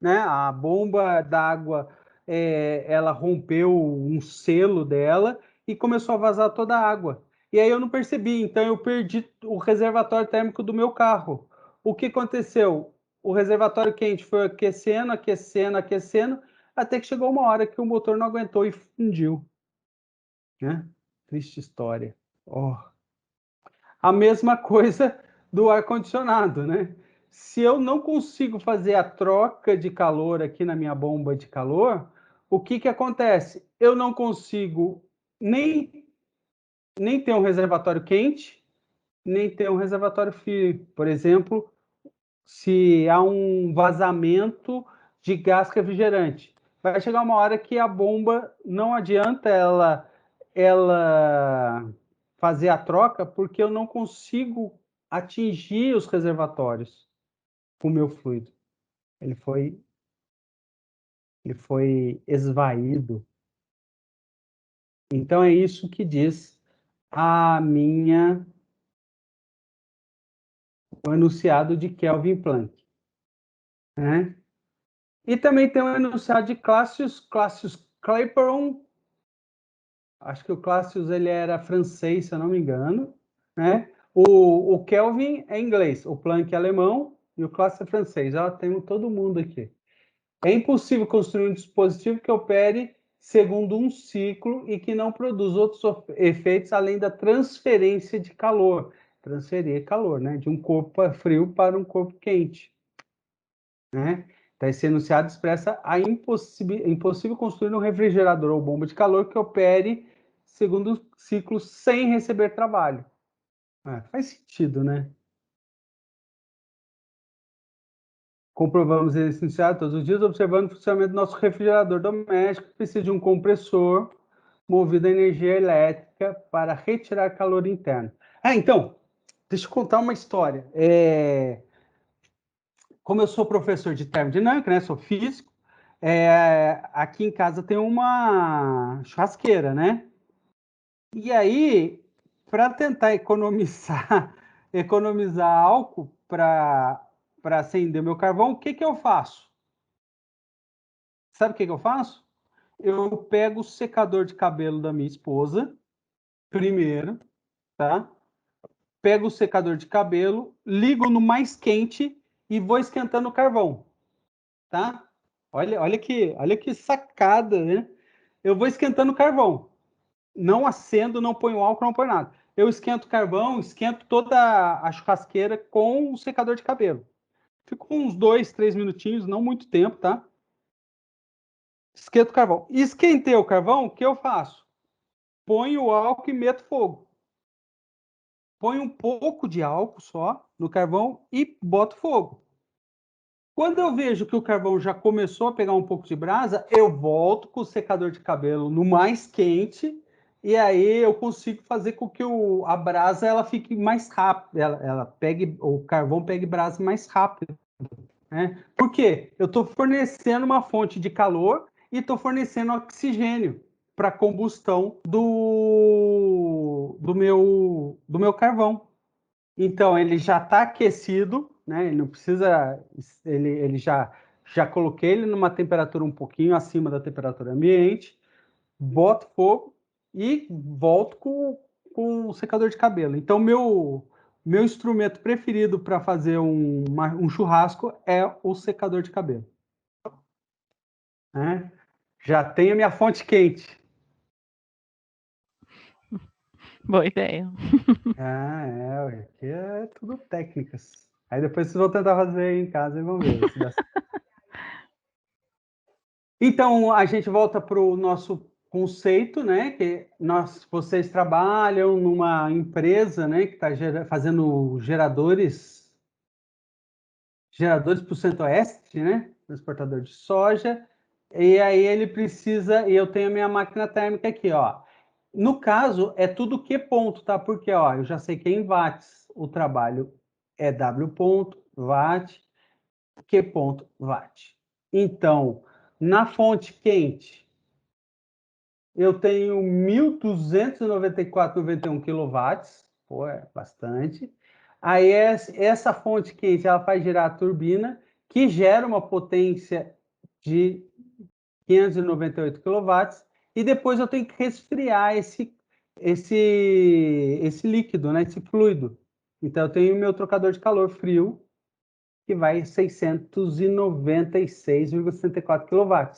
né? A bomba d'água, ela rompeu um selo dela e começou a vazar toda a água. E aí eu não percebi, então eu perdi o reservatório térmico do meu carro. O que aconteceu? O reservatório quente foi aquecendo, aquecendo, aquecendo, até que chegou uma hora que o motor não aguentou e fundiu, né? Triste história. Oh. A mesma coisa do ar-condicionado, né? Se eu não consigo fazer a troca de calor aqui na minha bomba de calor, o que que acontece? Eu não consigo nem ter um reservatório quente, nem ter um reservatório frio. Por exemplo, se há um vazamento de gás refrigerante, vai chegar uma hora que a bomba não adianta ela fazer a troca, porque eu não consigo atingir os reservatórios com o meu fluido. Ele foi esvaído. Então é isso que diz o enunciado de Kelvin Planck, né? E também tem o enunciado de Clausius Clapeyron. Acho que o Clausius ele era francês, se eu não me engano, né? O Kelvin é inglês, o Planck é alemão e o Clausius é francês. Ó, temos todo mundo aqui. É impossível construir um dispositivo que opere segundo um ciclo e que não produza outros efeitos além da transferência de calor. Transferir calor, né? De um corpo frio para um corpo quente, né? Então, esse enunciado expressa a impossível construir um refrigerador ou bomba de calor que opere segundo ciclo sem receber trabalho. Faz sentido, né? Comprovamos esse enunciado todos os dias, observando o funcionamento do nosso refrigerador doméstico, que precisa de um compressor movido a energia elétrica para retirar calor interno. Então, deixa eu contar uma história. Como eu sou professor de termodinâmica, né? Sou físico, aqui em casa tem uma churrasqueira, né? E aí, para tentar economizar álcool para acender meu carvão, o que que eu faço? Sabe o que que eu faço? Eu pego o secador de cabelo da minha esposa, primeiro, tá? Pego o secador de cabelo, ligo no mais quente e vou esquentando o carvão, tá? Olha que sacada, né? Eu vou esquentando o carvão. Não acendo, não ponho álcool, não ponho nada. Eu esquento o carvão, esquento toda a churrasqueira com o secador de cabelo. Fico uns 2, 3 minutinhos, não muito tempo, tá? Esquento o carvão. Esquentei o carvão, o que eu faço? Ponho o álcool e meto fogo. Ponho um pouco de álcool só no carvão e boto fogo. Quando eu vejo que o carvão já começou a pegar um pouco de brasa, eu volto com o secador de cabelo no mais quente e aí eu consigo fazer com que a brasa ela fique mais rápida, o carvão pegue brasa mais rápido, né? Por quê? Eu estou fornecendo uma fonte de calor e estou fornecendo oxigênio para a combustão do meu carvão. Então, ele já está aquecido, né? Ele não precisa. Ele já coloquei ele numa temperatura um pouquinho acima da temperatura ambiente, boto fogo e volto com o secador de cabelo. Então, meu instrumento preferido para fazer um churrasco é o secador de cabelo, né? Já tenho a minha fonte quente. Boa ideia. Aqui é tudo técnicas. Aí depois vocês vão tentar fazer em casa e vão ver se dá certo. Então, a gente volta para o nosso conceito, né? Que vocês trabalham numa empresa, né? Que está fazendo geradores para o Centro-Oeste, né? Transportador de soja. E aí ele precisa, e eu tenho a minha máquina térmica aqui, ó. No caso, é tudo Q ponto, tá? Porque, ó, eu já sei que é em watts. O trabalho é W ponto, watt, Q ponto, watt. Então, na fonte quente, eu tenho 1.294,91 quilowatts. Pô, é bastante. Aí, essa fonte quente, ela faz girar a turbina que gera uma potência de 598 kW, e depois eu tenho que resfriar esse líquido, né, esse fluido. Então, eu tenho o meu trocador de calor frio, que vai 696,64 kW.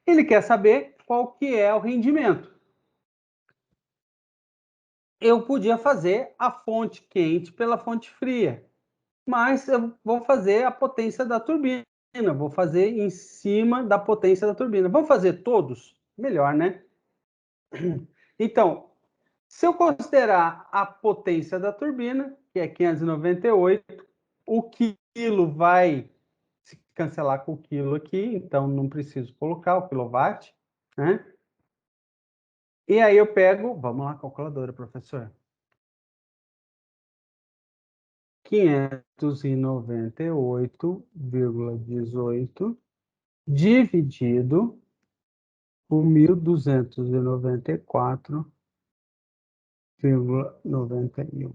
Ele quer saber qual que é o rendimento. Eu podia fazer a fonte quente pela fonte fria, mas eu vou fazer a potência da turbina, vou fazer em cima da potência da turbina. Vamos fazer todos? Melhor, né? Então, se eu considerar a potência da turbina, que é 598, o quilo vai se cancelar com o quilo aqui, então não preciso colocar o quilowatt, né? E aí eu pego, vamos lá, calculadora, professor. 598,18 dividido por 1.294,91.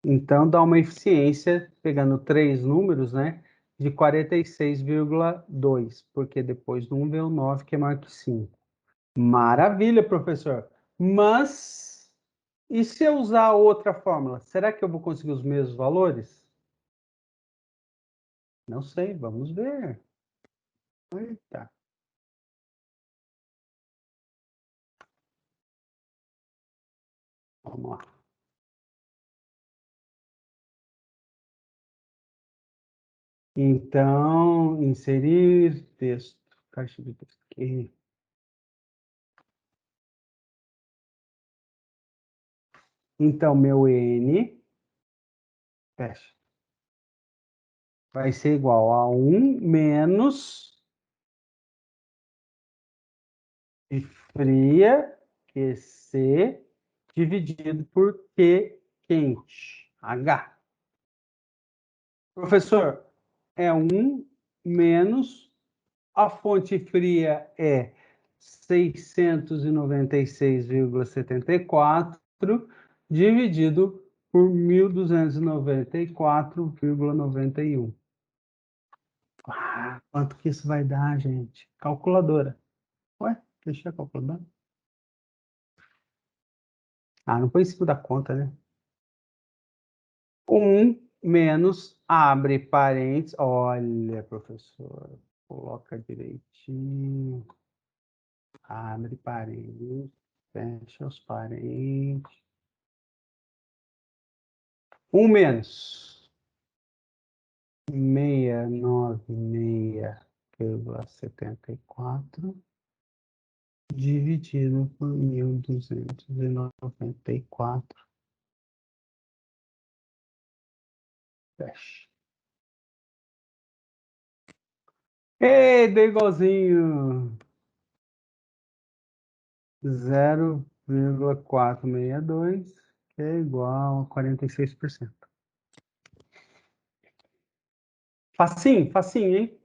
Então, dá uma eficiência, pegando 3 números, né, de 46,2, porque depois do 1 veio o 9, que é maior que 5. Maravilha, professor. Mas, e se eu usar outra fórmula? Será que eu vou conseguir os mesmos valores? Não sei, vamos ver. Eita. Vamos lá. Então, inserir texto. Caixa de texto aqui. Então, meu N, fecha, vai ser igual a 1 menos Q fria, QC, dividido por Q quente, H. Professor, é 1 menos, a fonte fria é 696,74, dividido por 1.294,91. Quanto que isso vai dar, gente? Calculadora. Ué, deixa a calculadora. Não foi em cima da conta, né? 1 menos, abre parênteses. Olha, professor, coloca direitinho. Abre parênteses, fecha os parênteses. 1 menos 696,74 dividido por 1.294. Fecha. Ei, deu igualzinho. 0,462, que é igual a 46%. Facinho, facinho, hein?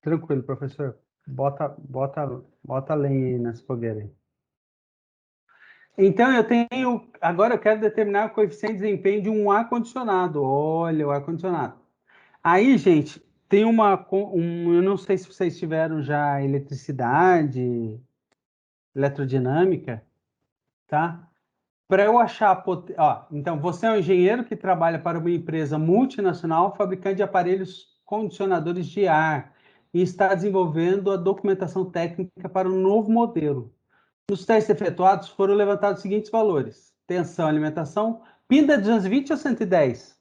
Tranquilo, professor. Bota lenha aí nessa fogueira aí. Então, agora eu quero determinar o coeficiente de desempenho de um ar-condicionado. Olha, o ar-condicionado. Aí, gente, tem eu não sei se vocês tiveram já eletricidade, eletrodinâmica, tá? Para eu achar, então você é um engenheiro que trabalha para uma empresa multinacional fabricante de aparelhos condicionadores de ar e está desenvolvendo a documentação técnica para um novo modelo. Nos testes efetuados foram levantados os seguintes valores: tensão, alimentação, pinda 220 ou 110?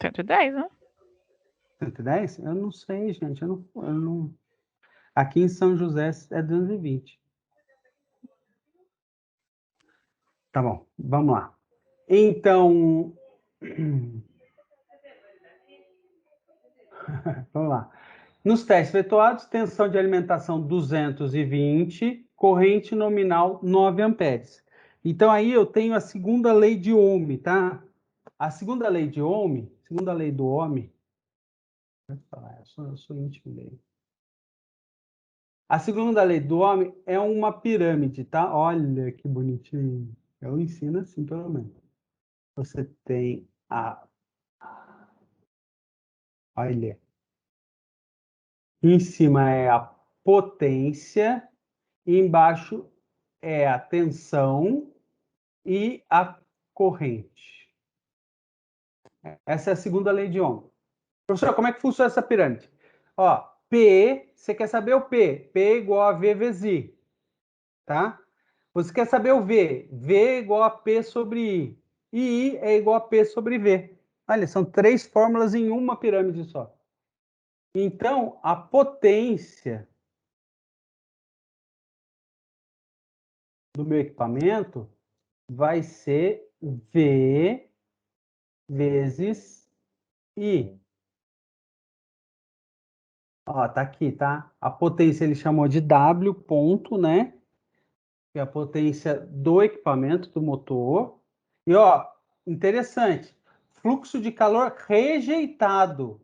110, né? 110? Eu não sei, gente. Eu não... Aqui em São José é 220. Tá bom, vamos lá. Então, vamos lá. Nos testes efetuados, tensão de alimentação 220, corrente nominal 9 amperes. Então, aí eu tenho a segunda lei de Ohm, tá? A segunda lei de Ohm, segunda lei do homem. Eu sou íntimo dele. A segunda lei do homem é uma pirâmide, tá? Olha que bonitinho. Eu ensino assim, pelo menos. Você tem a. Olha. Em cima é a potência, e embaixo é a tensão e a corrente. Essa é a segunda lei de Ohm. Professor, como é que funciona essa pirâmide? Ó, P, você quer saber o P? P é igual a V vezes I, tá? Você quer saber o V? V é igual a P sobre I. E I é igual a P sobre V. Olha, são 3 fórmulas em uma pirâmide só. Então, a potência do meu equipamento vai ser V vezes I. Ó, tá aqui, tá? A potência ele chamou de W ponto, né? Que é a potência do equipamento, do motor. E, ó, interessante, fluxo de calor rejeitado.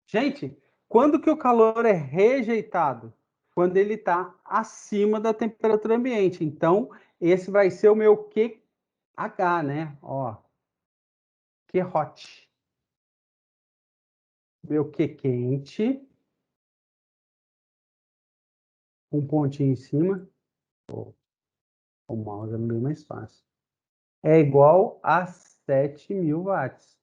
Gente, quando que o calor é rejeitado? Quando ele está acima da temperatura ambiente. Então, esse vai ser o meu QH, né? Ó, Q hot. Meu Q quente. Um pontinho em cima. O mouse é bem mais fácil. É igual a 7.000 watts.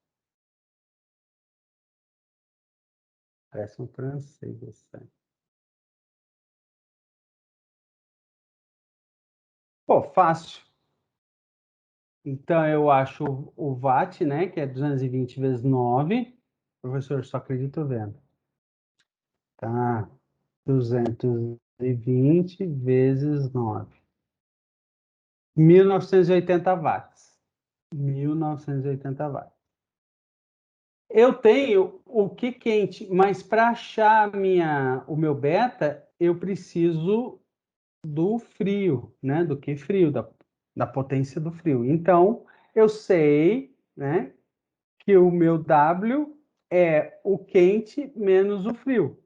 Parece um francês, isso. Pô, fácil. Então, eu acho o watt, né, que é 220 vezes 9. Professor, só acredito vendo. Tá, 220 vezes 9. 1980 watts. 1980 watts. Eu tenho o Q quente, mas para achar o meu beta, eu preciso do frio, né? Do Q frio, da potência do frio. Então, eu sei, né, que o meu W é o quente menos o frio.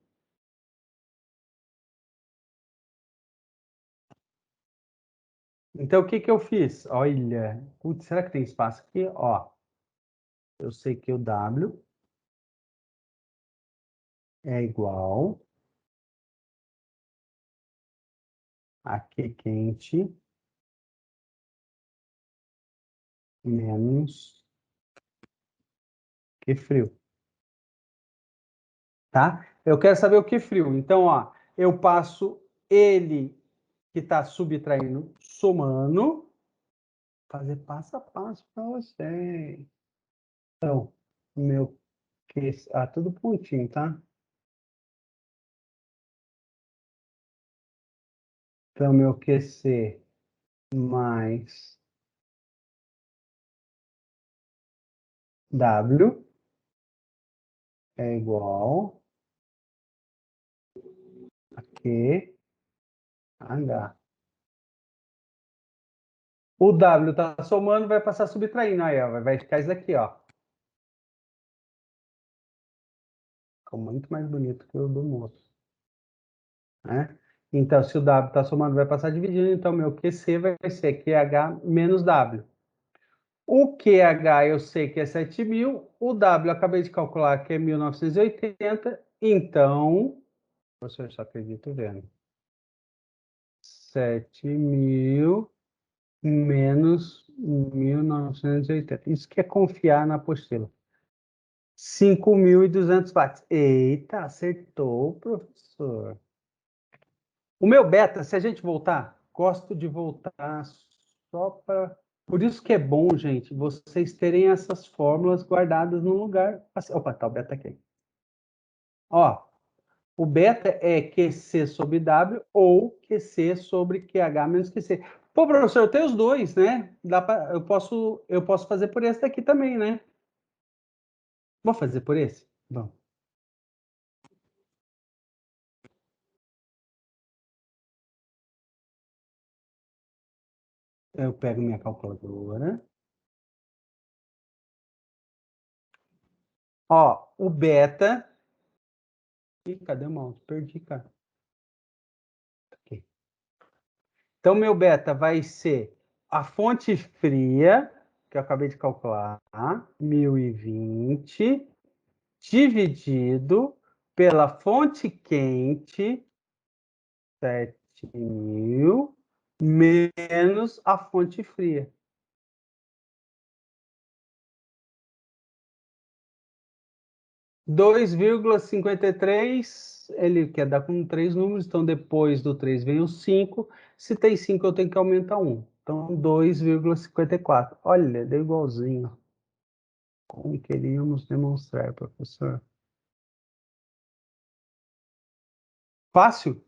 Então, o que que eu fiz? Olha, putz, será que tem espaço aqui? Ó, eu sei que o W é igual a Q quente menos Q frio, tá? Eu quero saber o Q frio. Então, ó, eu passo ele que está subtraindo, somando, fazer passo a passo para você. Então, meu Q, tudo pontinho, tá? Então, meu QC mais W é igual a QH. O W está somando, vai passar subtraindo. Aí, ó, vai ficar isso aqui, ó. Ficou muito mais bonito que o do moço. Né? Então, se o W está somando, vai passar dividindo. Então, meu QC vai ser QH menos W. O QH eu sei que é 7.000. O W eu acabei de calcular que é 1980. Então, professor, só acredito vendo. 7.000 menos 1980. Isso que é confiar na apostila. 5.200 watts. Eita, acertou, professor. O meu beta, se a gente voltar, gosto de voltar só para. Por isso que é bom, gente, vocês terem essas fórmulas guardadas no lugar. Opa, tá o beta aqui. Ó, o beta é QC sobre W ou QC sobre QH menos QC. Pô, professor, eu tenho os dois, né? Eu posso fazer por esse daqui também, né? Vou fazer por esse? Bom. Eu pego minha calculadora. Ó, o beta... Ih, cadê o mouse? Perdi, cara. Aqui. Então, meu beta vai ser a fonte fria, que eu acabei de calcular, 1020, dividido pela fonte quente, 7.000, menos a fonte fria. (2,53), ele quer dar com 3 números, então depois do 3 vem o 5. Se tem 5, eu tenho que aumentar 1. Então, 2,54. Olha, deu igualzinho. Como queríamos demonstrar, professor? Fácil?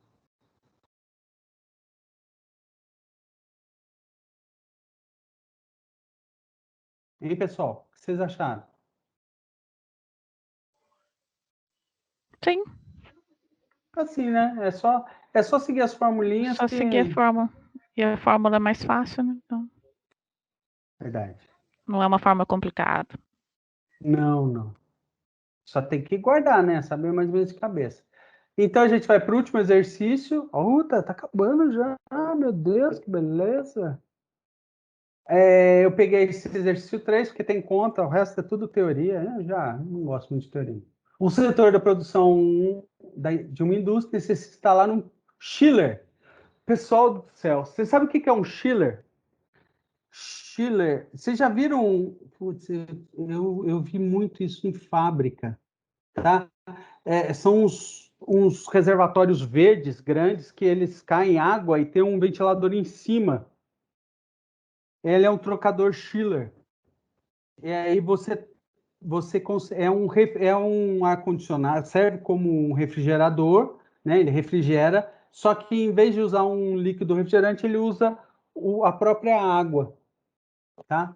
Hein, pessoal? O que vocês acharam? Sim, Assim, né? É só seguir as formulinhas só que... seguir a fórmula. E a fórmula é mais fácil, né? Então, Verdade. não é uma fórmula complicada. Não, não. Só tem que guardar, né? Saber mais ou menos de cabeça. Então, a gente vai para o último exercício. Tá acabando já. Ah, meu Deus, que beleza. Eu peguei esse exercício 3, porque tem conta, o resto é tudo teoria. Eu já não gosto muito de teoria. O setor da produção de uma indústria necessita instalar um chiller. Pessoal do céu, você sabe o que é um chiller? Chiller, vocês já viram? Putz, eu vi muito isso em fábrica, tá? São uns reservatórios verdes grandes que eles caem água e tem um ventilador em cima. Ele é um trocador chiller. E aí é um ar-condicionado, serve como um refrigerador, né? Ele refrigera, só que em vez de usar um líquido refrigerante, ele usa a própria água, tá?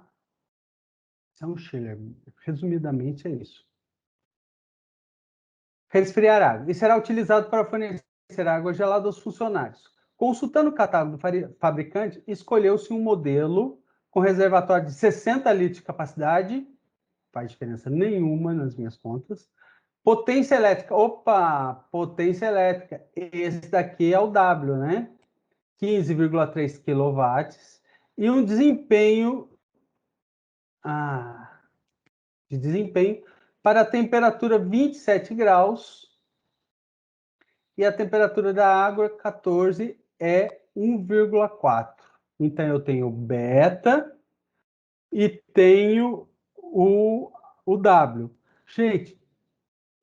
Isso é um chiller. Resumidamente é isso. Resfriar água. E será utilizado para fornecer água gelada aos funcionários. Consultando o catálogo do fabricante, escolheu-se um modelo com reservatório de 60 litros de capacidade, faz diferença nenhuma nas minhas contas. Potência elétrica, potência elétrica. Esse daqui é o W, né? 15,3 quilowatts. E um desempenho de desempenho para a temperatura 27 graus e a temperatura da água 14 é 1,4. Então eu tenho beta e tenho o W. Gente,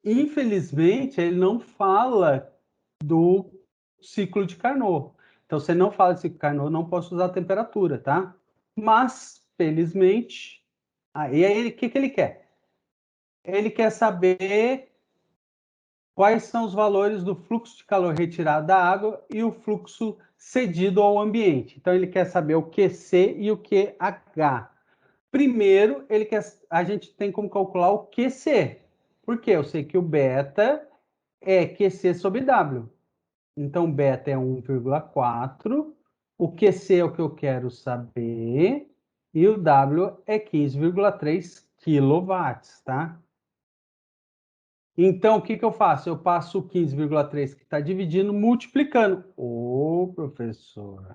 infelizmente ele não fala do ciclo de Carnot. Então, se não fala de ciclo de Carnot, não posso usar a temperatura, tá? Mas, felizmente, aí o que ele quer? Ele quer saber quais são os valores do fluxo de calor retirado da água e o fluxo cedido ao ambiente. Então, ele quer saber o QC e o QH. Primeiro, a gente tem como calcular o QC. Por quê? Eu sei que o beta é QC sobre W. Então, beta é 1,4. O QC é o que eu quero saber. E o W é 15,3 quilowatts, tá? Então, o que eu faço? Eu passo o 15,3 que está dividindo, multiplicando. Ô, professor,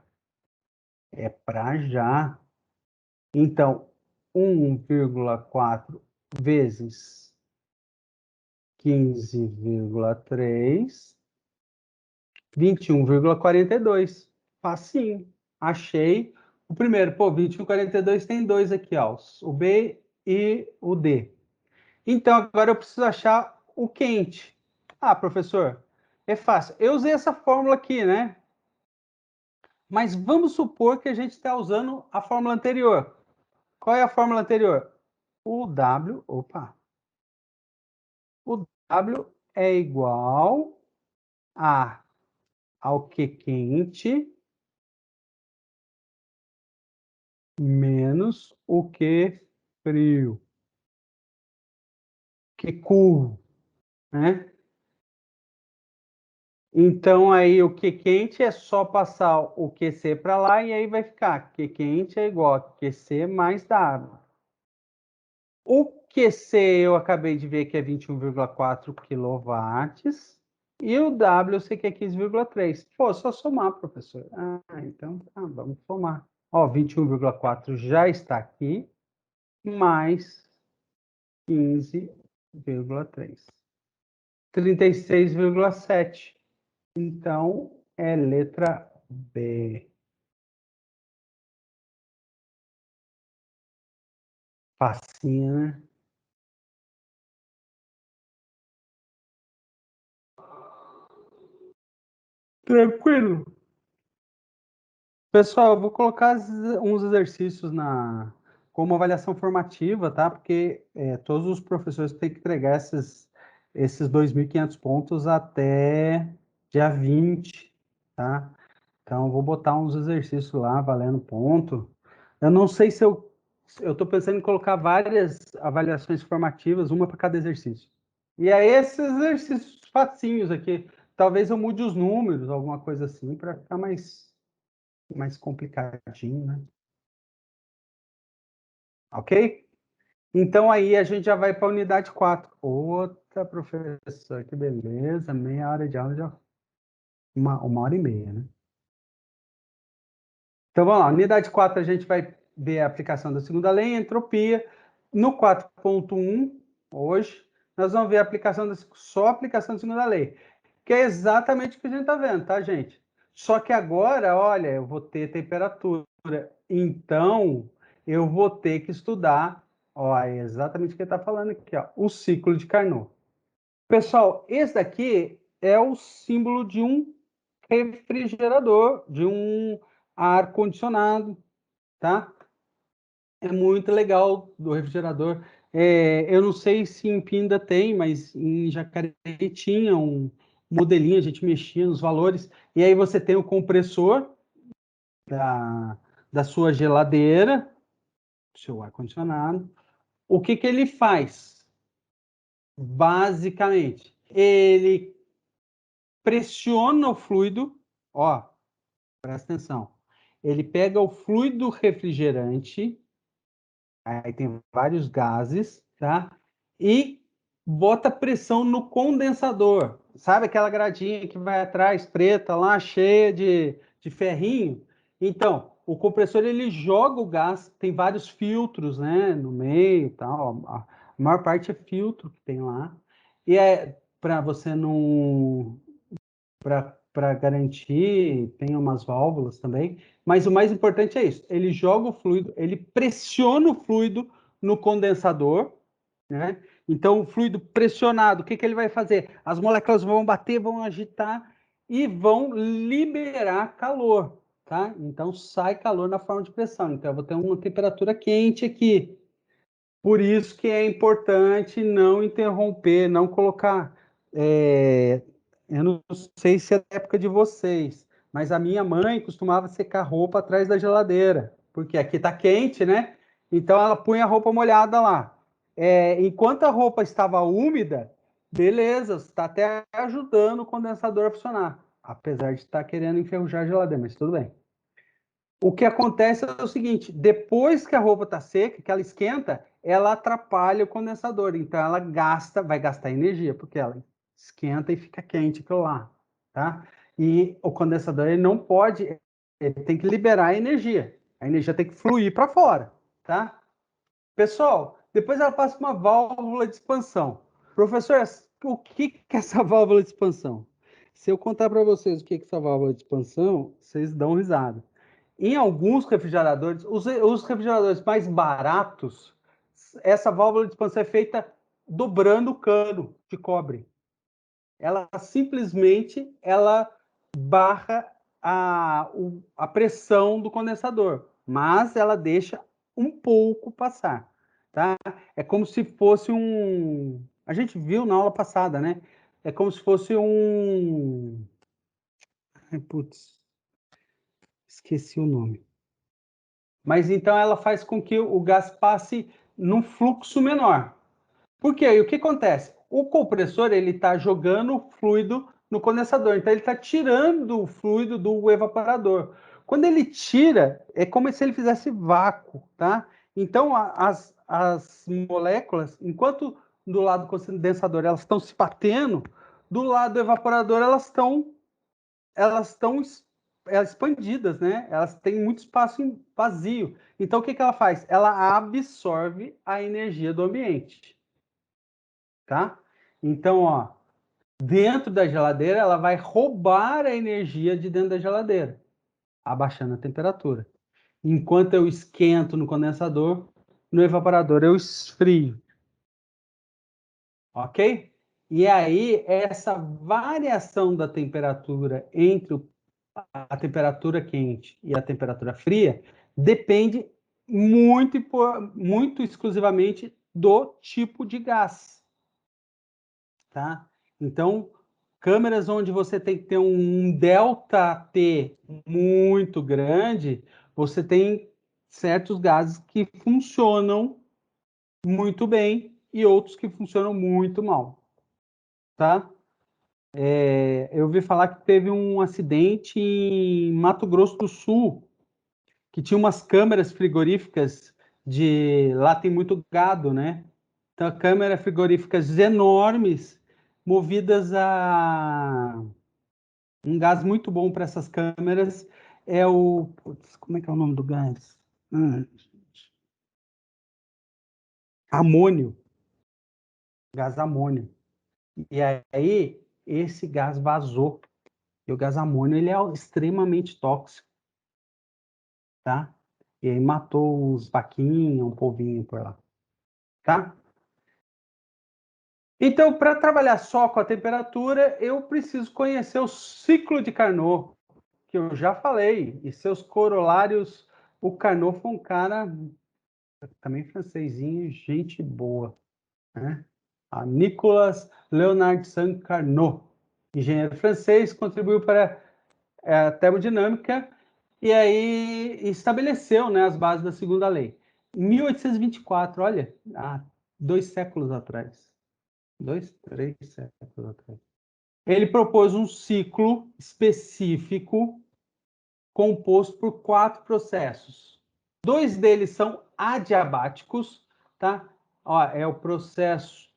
é para já. Então, 1,4 vezes 15,3, 21,42. Facinho. Achei o primeiro. Pô, 21,42 tem dois aqui, ó. O B e o D. Então, agora eu preciso achar o quente. Ah, professor, é fácil. Eu usei essa fórmula aqui, né? Mas vamos supor que a gente está usando a fórmula anterior. Qual é a fórmula anterior? O W é igual ao Q quente menos o Q frio. Q cool, né? Então, aí, o Q quente é só passar o QC para lá e aí vai ficar Q quente é igual a QC mais W. O QC eu acabei de ver que é 21,4 quilowatts. E o W eu sei que é 15,3. Pô, só somar, professor. Então tá, vamos somar. Ó, 21,4 já está aqui, mais 15,3. 36,7. Então, é letra B. Facinho, né? Tranquilo. Pessoal, eu vou colocar uns exercícios como avaliação formativa, tá? Porque todos os professores têm que entregar esses 2.500 pontos até dia 20, tá? Então, eu vou botar uns exercícios lá, valendo ponto. Eu não sei se eu estou pensando em colocar várias avaliações formativas, uma para cada exercício. E aí, esses exercícios facinhos aqui, talvez eu mude os números, alguma coisa assim, para ficar mais complicadinho, né? Ok? Então, aí a gente já vai para a unidade 4. Outra, professor, que beleza, meia hora de aula, já uma hora e meia, né? Então, vamos lá. Unidade 4, a gente vai ver a aplicação da segunda lei, entropia. No 4.1, hoje, nós vamos ver só a aplicação da segunda lei, que é exatamente o que a gente está vendo, tá, gente? Só que agora, olha, eu vou ter temperatura. Então, eu vou ter que estudar, ó, é exatamente o que ele está falando aqui, ó, o ciclo de Carnot. Pessoal, esse daqui é o símbolo de um refrigerador, de um ar-condicionado, tá? É muito legal do refrigerador. Eu não sei se em Pinda tem, mas em Jacareí tinha um modelinho, a gente mexia nos valores, e aí você tem o compressor da sua geladeira, seu ar-condicionado. O que ele faz? Basicamente, ele pressiona o fluido, ó, presta atenção. Ele pega o fluido refrigerante, aí tem vários gases, tá? E bota pressão no condensador. Sabe aquela gradinha que vai atrás, preta lá, cheia de ferrinho? Então, o compressor ele joga o gás, tem vários filtros, né, no meio e tal. A maior parte é filtro que tem lá. E é para você não para garantir, tem umas válvulas também, mas o mais importante é isso, ele joga o fluido, ele pressiona o fluido no condensador, né? Então, o fluido pressionado, o que ele vai fazer? As moléculas vão bater, vão agitar e vão liberar calor, tá? Então, sai calor na forma de pressão. Então, eu vou ter uma temperatura quente aqui. Por isso que é importante não interromper, não colocar. Eu não sei se é da época de vocês, mas a minha mãe costumava secar roupa atrás da geladeira, porque aqui está quente, né? Então ela punha a roupa molhada lá. Enquanto a roupa estava úmida, beleza, está até ajudando o condensador a funcionar, apesar de estar querendo enferrujar a geladeira, mas tudo bem. O que acontece é o seguinte: depois que a roupa está seca, que ela esquenta, ela atrapalha o condensador. Então ela vai gastar energia, porque ela esquenta e fica quente aquilo lá, tá? E o condensador ele não pode, ele tem que liberar a energia. A energia tem que fluir para fora, tá? Pessoal, depois ela passa uma válvula de expansão. Professor, o que é essa válvula de expansão? Se eu contar para vocês o que é essa válvula de expansão, vocês dão risada. Em alguns refrigeradores, os refrigeradores mais baratos, essa válvula de expansão é feita dobrando o cano de cobre. Ela simplesmente barra a pressão do condensador, mas ela deixa um pouco passar, tá? É como se fosse um... A gente viu na aula passada, né? É como se fosse um... Ai, putz, esqueci o nome. Mas então ela faz com que o gás passe num fluxo menor. Por quê? E o que acontece? O compressor ele está jogando o fluido no condensador, então ele está tirando o fluido do evaporador. Quando ele tira, é como se ele fizesse vácuo, tá? Então as moléculas, enquanto do lado condensador elas estão se batendo, do lado evaporador elas estão expandidas, né? Elas têm muito espaço vazio. Então, o que ela faz? Ela absorve a energia do ambiente, tá? Então, ó, dentro da geladeira, ela vai roubar a energia de dentro da geladeira, abaixando a temperatura. Enquanto eu esquento no condensador, no evaporador eu esfrio. Ok? E aí, essa variação da temperatura entre a temperatura quente e a temperatura fria depende muito exclusivamente do tipo de gás, tá? Então, câmeras onde você tem que ter um ΔT muito grande, você tem certos gases que funcionam muito bem e outros que funcionam muito mal, tá? Eu ouvi falar que teve um acidente em Mato Grosso do Sul, que tinha umas câmeras frigoríficas lá tem muito gado, né? Então, câmeras frigoríficas enormes, movidas a um gás muito bom para essas câmeras, é o... Putz, como é que é o nome do gás? Amônio. Gás amônio. E aí, esse gás vazou. E o gás amônio, ele é extremamente tóxico, tá? E aí matou uns vaquinhos, um povinho por lá, tá? Então, para trabalhar só com a temperatura, eu preciso conhecer o ciclo de Carnot, que eu já falei, e seus corolários. O Carnot foi um cara também francesinho, gente boa, né? A Nicolas Leonard Saint Carnot, engenheiro francês, contribuiu para a termodinâmica e aí estabeleceu, né, as bases da segunda lei. Em 1824, olha, há 2 séculos atrás. 3 séculos atrás. Ele propôs um ciclo específico composto por 4 processos. 2 deles são adiabáticos, tá? Ó, é o processo...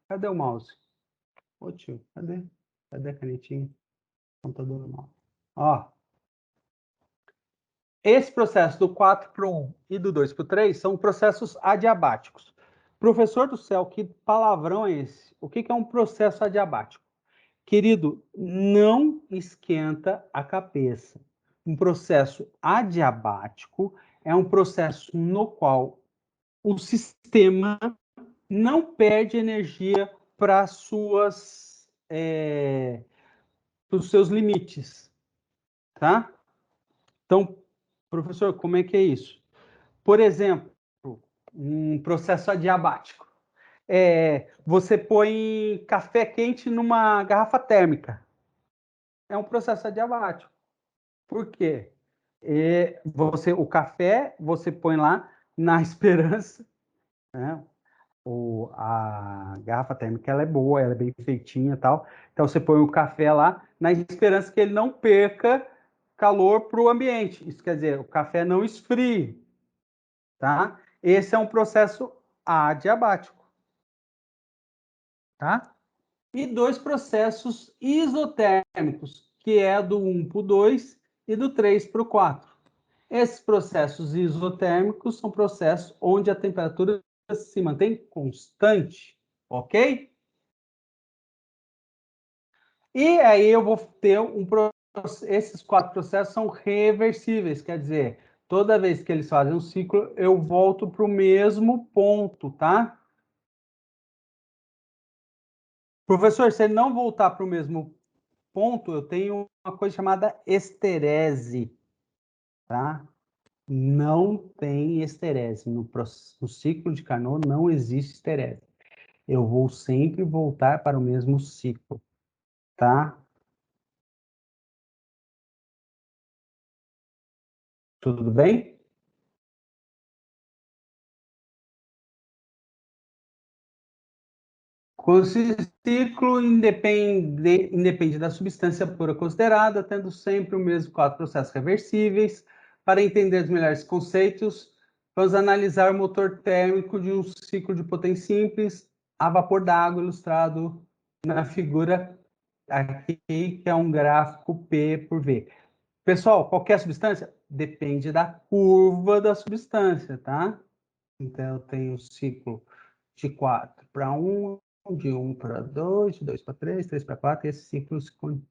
Cadê o mouse? Ô tio, cadê? Cadê a canetinha? Não tá dando mal. Ó, esse processo do 4 para o 1 e do 2 para o 3 são processos adiabáticos. Professor do céu, que palavrão é esse? O que é um processo adiabático? Querido, não esquenta a cabeça. Um processo adiabático é um processo no qual o sistema não perde energia para os seus limites, tá? Então, professor, como é que é isso? Por exemplo, um processo adiabático. Você põe café quente numa garrafa térmica. É um processo adiabático. Por quê? O café você põe lá na esperança, né? A garrafa térmica ela é boa, ela é bem feitinha e tal. Então você põe o café lá na esperança que ele não perca calor para o ambiente. Isso quer dizer, o café não esfrie, tá? Esse é um processo adiabático, tá? E 2 processos isotérmicos, que é do 1 para o 2 e do 3 para o 4. Esses processos isotérmicos são processos onde a temperatura se mantém constante, ok? E aí eu vou ter esses 4 processos são reversíveis, quer dizer, toda vez que eles fazem um ciclo, eu volto para o mesmo ponto, tá? Professor, se ele não voltar para o mesmo ponto, eu tenho uma coisa chamada esterese, tá? Não tem esterese. No ciclo de Carnot não existe esterese. Eu vou sempre voltar para o mesmo ciclo, tá? Tudo bem? O ciclo independe da substância pura considerada, tendo sempre o mesmo 4 processos reversíveis. Para entender os melhores conceitos, Vamos analisar o motor térmico de um ciclo de potência simples a vapor d'água, ilustrado na figura aqui, que é um gráfico P por V. Pessoal, qualquer substância depende da curva da substância, tá? Então, eu tenho o ciclo de 4 para 1, de 1 para 2, de 2 para 3, 3 para 4, e esse ciclo se continua.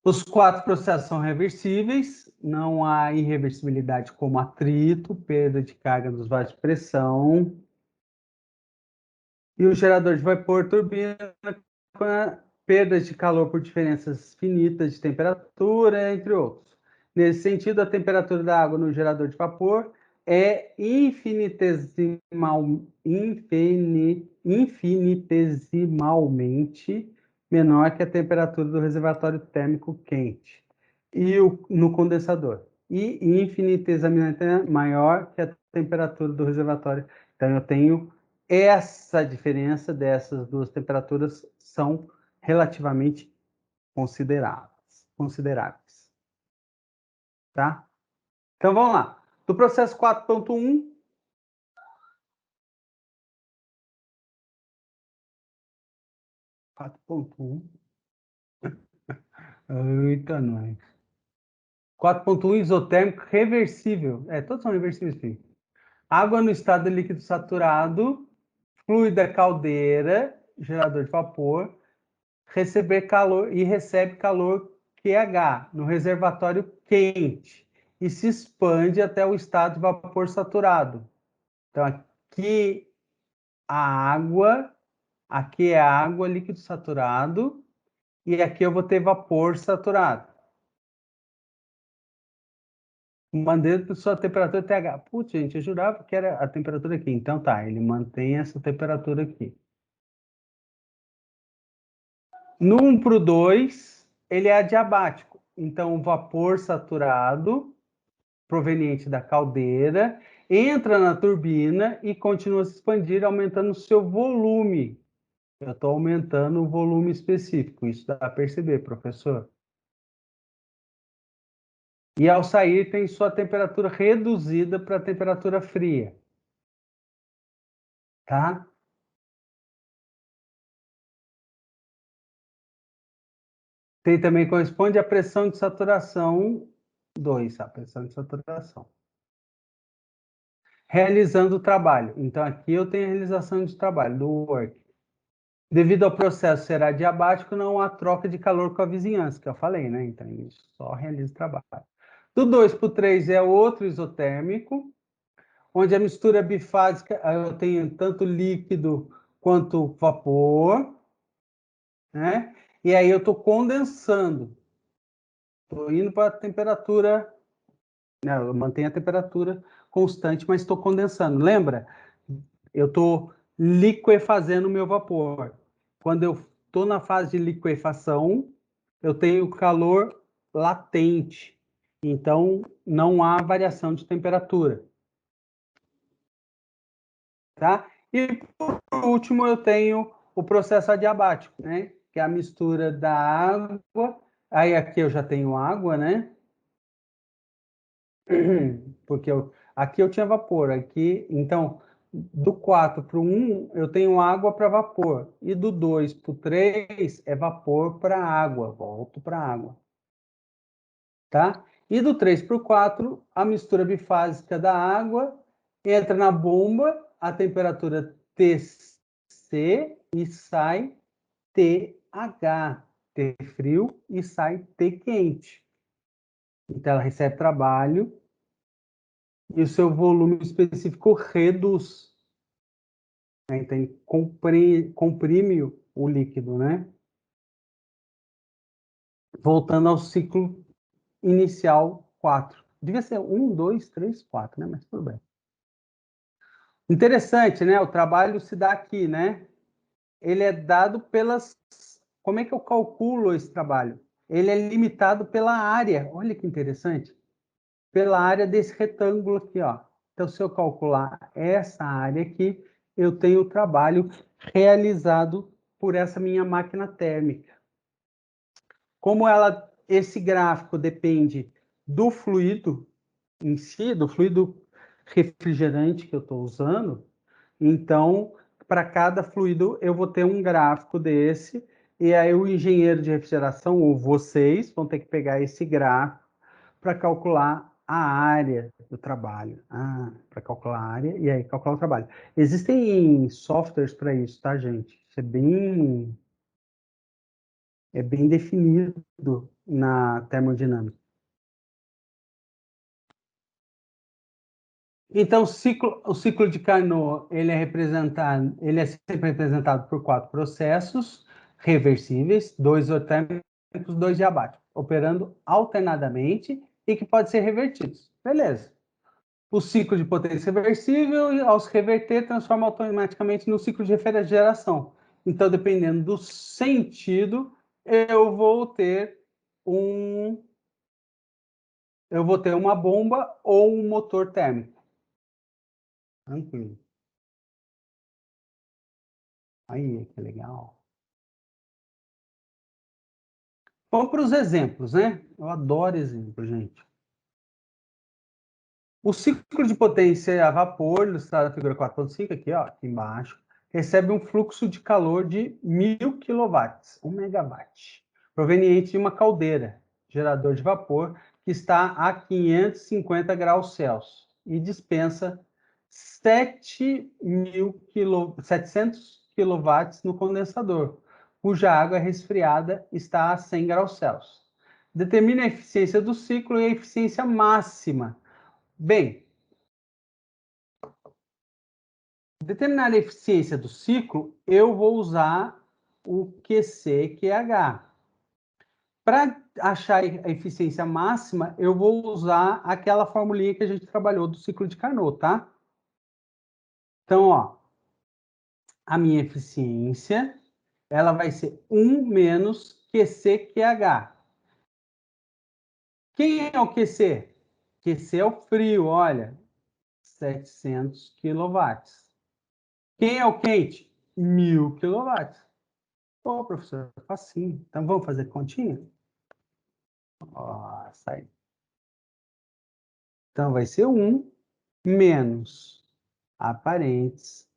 Os 4 processos são reversíveis, não há irreversibilidade como atrito, perda de carga nos vasos de pressão. E o gerador de vapor turbina com a perda de calor por diferenças finitas de temperatura, entre outros. Nesse sentido, a temperatura da água no gerador de vapor é infinitesimalmente menor que a temperatura do reservatório térmico quente no condensador, e infinitesimamente maior que a temperatura do reservatório. Então, eu tenho essa diferença dessas duas temperaturas são relativamente consideráveis. Tá? Então, vamos lá. Do processo 4.1, eita, nós. 4.1 isotérmico reversível. Todos são reversíveis, sim. Água no estado de líquido saturado, fluido da caldeira, gerador de vapor, receber calor e recebe calor QH no reservatório quente e se expande até o estado de vapor saturado. Então, aqui é água, líquido saturado, e aqui eu vou ter vapor saturado. Mantendo sua temperatura TH. Putz, gente, eu jurava que era a temperatura aqui. Então tá, ele mantém essa temperatura aqui. No 1 para o 2, ele é adiabático. Então, o vapor saturado, proveniente da caldeira, entra na turbina e continua a se expandir, aumentando o seu volume. Eu estou aumentando o volume específico. Isso dá para perceber, professor. E ao sair, tem sua temperatura reduzida para a temperatura fria. Tá? Tem também corresponde à pressão de saturação 2, a pressão de saturação. Realizando o trabalho. Então, aqui eu tenho a realização de trabalho, do work. Devido ao processo ser adiabático, não há troca de calor com a vizinhança, que eu falei, né? Então, isso só realiza o trabalho. Do 2 para o 3 é outro isotérmico, onde a mistura bifásica, eu tenho tanto líquido quanto vapor, né? E aí eu estou condensando. Estou indo para a temperatura, né? Eu mantenho a temperatura constante, mas estou condensando. Lembra? Eu estou liquefazendo o meu vapor. Quando eu estou na fase de liquefação, eu tenho calor latente. Então, não há variação de temperatura. Tá? E, por último, eu tenho o processo adiabático, né? Que é a mistura da água. Aí, aqui eu já tenho água, né? Porque aqui eu tinha vapor. Aqui, então, do 4 para o 1, eu tenho água para vapor. E do 2 para o 3, é vapor para água. Volto para água. Tá? E do 3 para o 4, a mistura bifásica da água entra na bomba, a temperatura TC e sai TH. T frio e sai T quente. Então, ela recebe trabalho e o seu volume específico reduz. Então, comprime o líquido, né? Voltando ao ciclo inicial 4. Devia ser 1, 2, 3, 4, né? Mas tudo bem. Interessante, né? O trabalho se dá aqui, né? Ele é dado pelas... Como é que eu calculo esse trabalho? Ele é limitado pela área. Olha que interessante. Pela área desse retângulo aqui, ó. Então, se eu calcular essa área aqui, eu tenho o trabalho realizado por essa minha máquina térmica. Como esse gráfico depende do fluido em si, do fluido refrigerante que eu estou usando. Então, para cada fluido, eu vou ter um gráfico desse, e aí o engenheiro de refrigeração, ou vocês, vão ter que pegar esse gráfico para calcular a área do trabalho. Para calcular a área e aí calcular o trabalho. Existem softwares para isso, tá, gente? Isso é bem definido na termodinâmica. Então, o ciclo de Carnot, ele é sempre representado por 4 processos reversíveis, 2 isotérmicos, 2 diabáticos, operando alternadamente e que podem ser revertidos. Beleza. O ciclo de potência reversível, ao se reverter, transforma automaticamente no ciclo de refrigeração. Então, dependendo do sentido, eu vou ter uma bomba ou um motor térmico. Tranquilo. Aí, que legal. Vamos para os exemplos, né? Eu adoro exemplos, gente. O ciclo de potência a vapor, ilustrado na figura 4.5, aqui, ó, aqui embaixo, recebe um fluxo de calor de 1.000 kW, 1 megawatt, proveniente de uma caldeira, gerador de vapor, que está a 550 graus Celsius e dispensa 700 kW no condensador, cuja água resfriada está a 100 graus Celsius. Determina a eficiência do ciclo e a eficiência máxima. Bem, determinar a eficiência do ciclo, eu vou usar o QC/QH. Para achar a eficiência máxima, eu vou usar aquela formulinha que a gente trabalhou do ciclo de Carnot, tá? Então, ó, a minha eficiência, ela vai ser 1 menos QC/QH. Quem é o QC? QC é o frio, olha, 700 kW. Quem é o quente? 1.000 kW. Pô, professor, facinho. Então, vamos fazer continha? Ó, sai. Então, vai ser 1 menos aparentes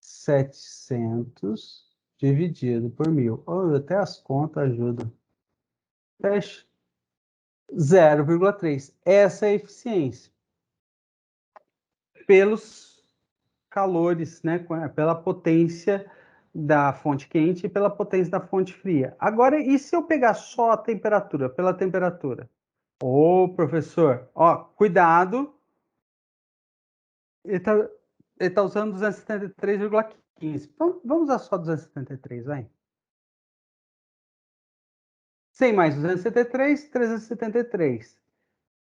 700 dividido por 1.000. Oh, até as contas ajudam. Fecha. 0,3. Essa é a eficiência. Pelos calores, né? Pela potência da fonte quente e pela potência da fonte fria. Agora, e se eu pegar só a temperatura, pela temperatura? Ô, professor, ó, cuidado. Ele tá usando 273,15. Então, vamos usar só 273, vai. 100 mais 273, 373.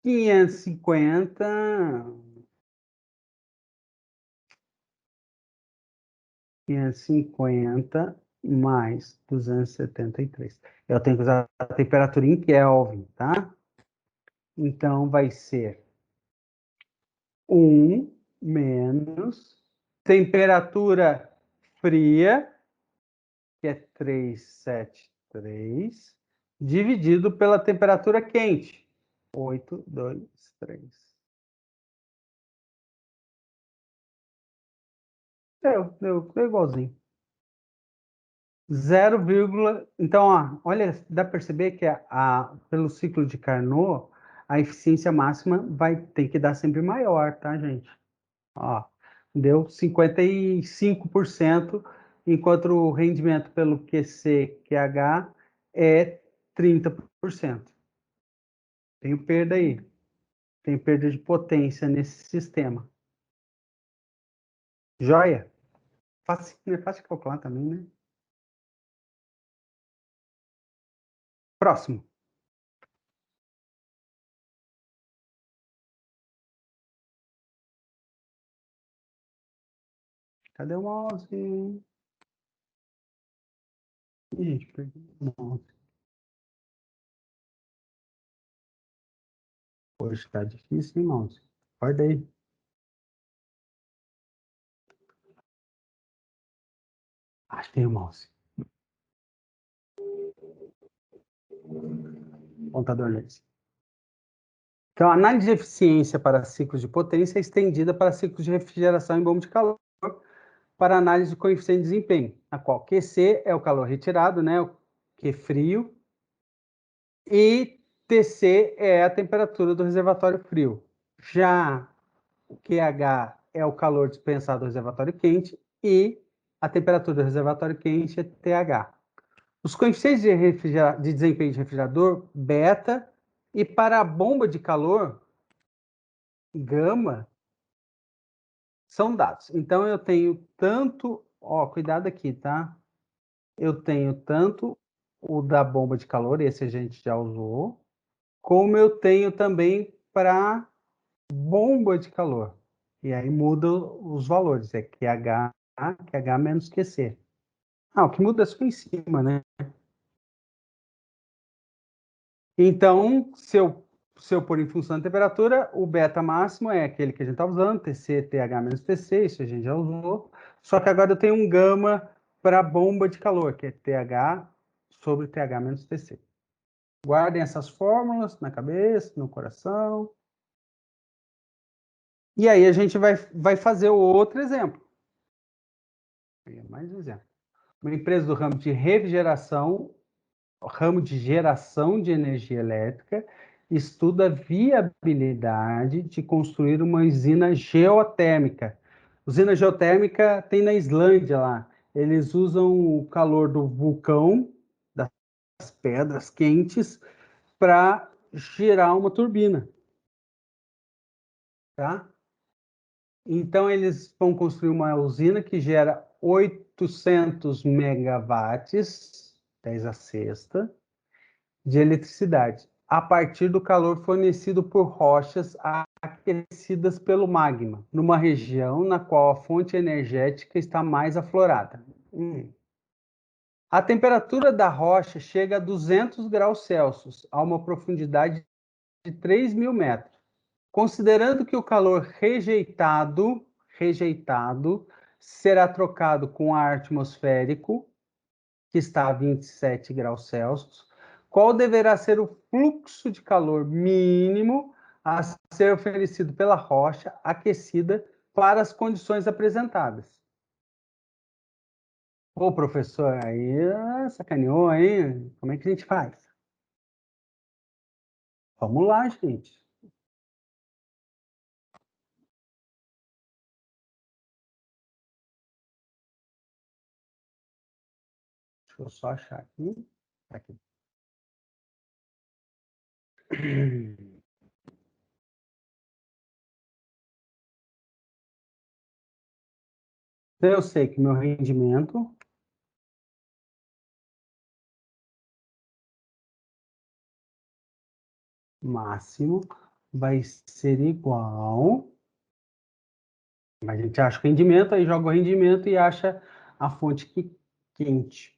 550. 550 mais 273. Eu tenho que usar a temperatura em Kelvin, tá? Então, vai ser 1 menos temperatura fria, que é 373, dividido pela temperatura quente, 823. Deu igualzinho. 0, então, ó, olha, dá para perceber que pelo ciclo de Carnot, a eficiência máxima vai ter que dar sempre maior, tá, gente? Ó, deu 55%, enquanto o rendimento pelo QC/QH é 30%. Tenho perda aí. Tem perda de potência nesse sistema. Joia? Fácil, é fácil de calcular também, né? Próximo. Cadê o mouse? Ih, gente, perdi o mouse. Hoje tá difícil, hein, mouse? Acorda aí. Achei o mouse. Contador Lazy. Então, a análise de eficiência para ciclos de potência é estendida para ciclos de refrigeração em bomba de calor, para análise de coeficiente de desempenho, a qual QC é o calor retirado, né, o Q frio, e TC é a temperatura do reservatório frio. Já o QH é o calor dispensado do reservatório quente e a temperatura do reservatório quente é TH. Os coeficientes de desempenho de refrigerador, beta, e para a bomba de calor, gama, são dados. Então, eu tenho tanto... Ó, cuidado aqui, tá? Eu tenho tanto o da bomba de calor, esse a gente já usou, como eu tenho também para bomba de calor. E aí muda os valores, é QH menos QC. O que muda é só em cima, né? Então, se eu pôr em função da temperatura, o beta máximo é aquele que a gente está usando, TC, TH menos TC, isso a gente já usou. Só que agora eu tenho um gama para bomba de calor, que é TH sobre TH menos TC. Guardem essas fórmulas na cabeça, no coração. E aí a gente vai fazer o outro exemplo. Mais um exemplo. Uma empresa do ramo de refrigeração, ramo de geração de energia elétrica, estuda a viabilidade de construir uma usina geotérmica. Usina geotérmica tem na Islândia lá. Eles usam o calor do vulcão, das pedras quentes, para gerar uma turbina. Tá? Então, eles vão construir uma usina que gera 800 megawatts, 10 a sexta, de eletricidade, a partir do calor fornecido por rochas aquecidas pelo magma, numa região na qual a fonte energética está mais aflorada. A temperatura da rocha chega a 200 graus Celsius, a uma profundidade de 3.000 metros. Considerando que o calor rejeitado será trocado com ar atmosférico, que está a 27 graus Celsius, qual deverá ser o fluxo de calor mínimo a ser oferecido pela rocha aquecida para as condições apresentadas? Ô, professor, aí sacaneou, hein? Como é que a gente faz? Vamos lá, gente. Deixa eu só achar aqui. Aqui. Então, eu sei que meu rendimento máximo vai ser igual. A gente acha o rendimento, aí joga o rendimento e acha a fonte quente.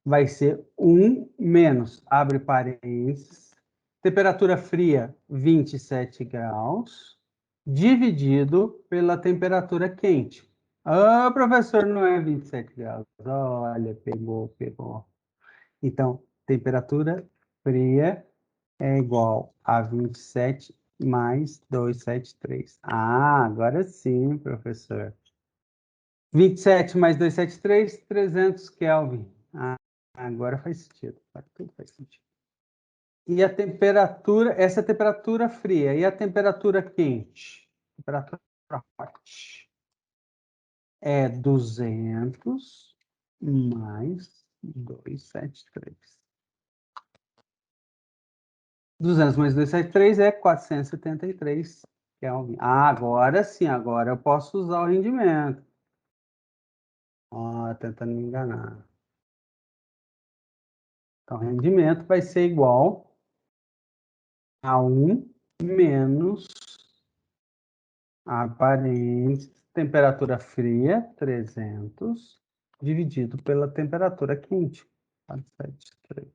Vai ser 1 menos, abre parênteses, temperatura fria, 27 graus, dividido pela temperatura quente. Ah, professor, não é 27 graus. Olha, pegou. Então, temperatura fria é igual a 27 mais 273. Agora sim, professor. 27 mais 273, 300 Kelvin. Agora faz sentido. Agora tudo faz sentido. E a temperatura, essa é a temperatura fria. E a temperatura quente? Temperatura hot. É 200 mais 273. 200 mais 273 é 473 Kelvin. Agora sim, agora eu posso usar o rendimento. Tentando me enganar. Então, o rendimento vai ser igual a 1 menos a parênteses, temperatura fria, 300, dividido pela temperatura quente, 473.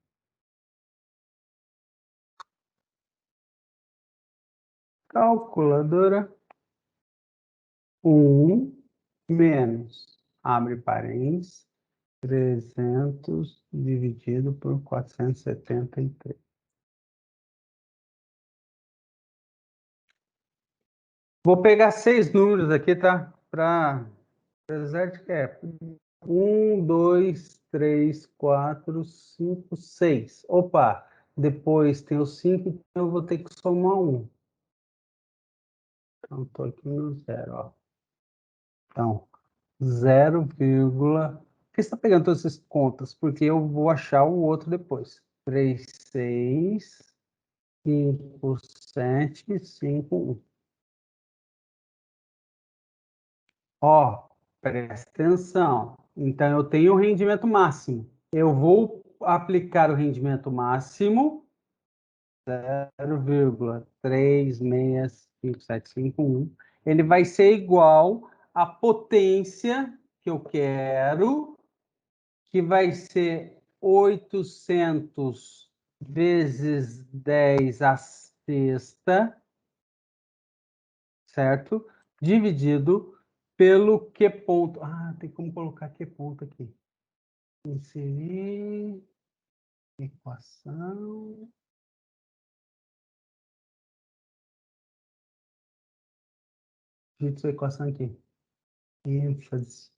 Calculadora. 1 menos, abre parênteses, 300 dividido por 473. Vou pegar 6 números aqui, tá? Para Desert Cap. 1, 2, 3, 4, 5, 6. Opa! Depois tem o 5, então eu vou ter que somar 1. Então, estou aqui no 0, ó. Então, 0, por que você está pegando todas essas contas? Porque eu vou achar o outro depois. 3, 6, 5, 7, 5, 1. Ó, presta atenção. Então, eu tenho o rendimento máximo. Eu vou aplicar o rendimento máximo 0,36571. Ele vai ser igual à potência que eu quero, que vai ser 800 vezes 10 à sexta, certo? Dividido pelo Q ponto. Ah, tem como colocar Q ponto aqui. Inserir equação. Digite sua equação aqui. ênfase.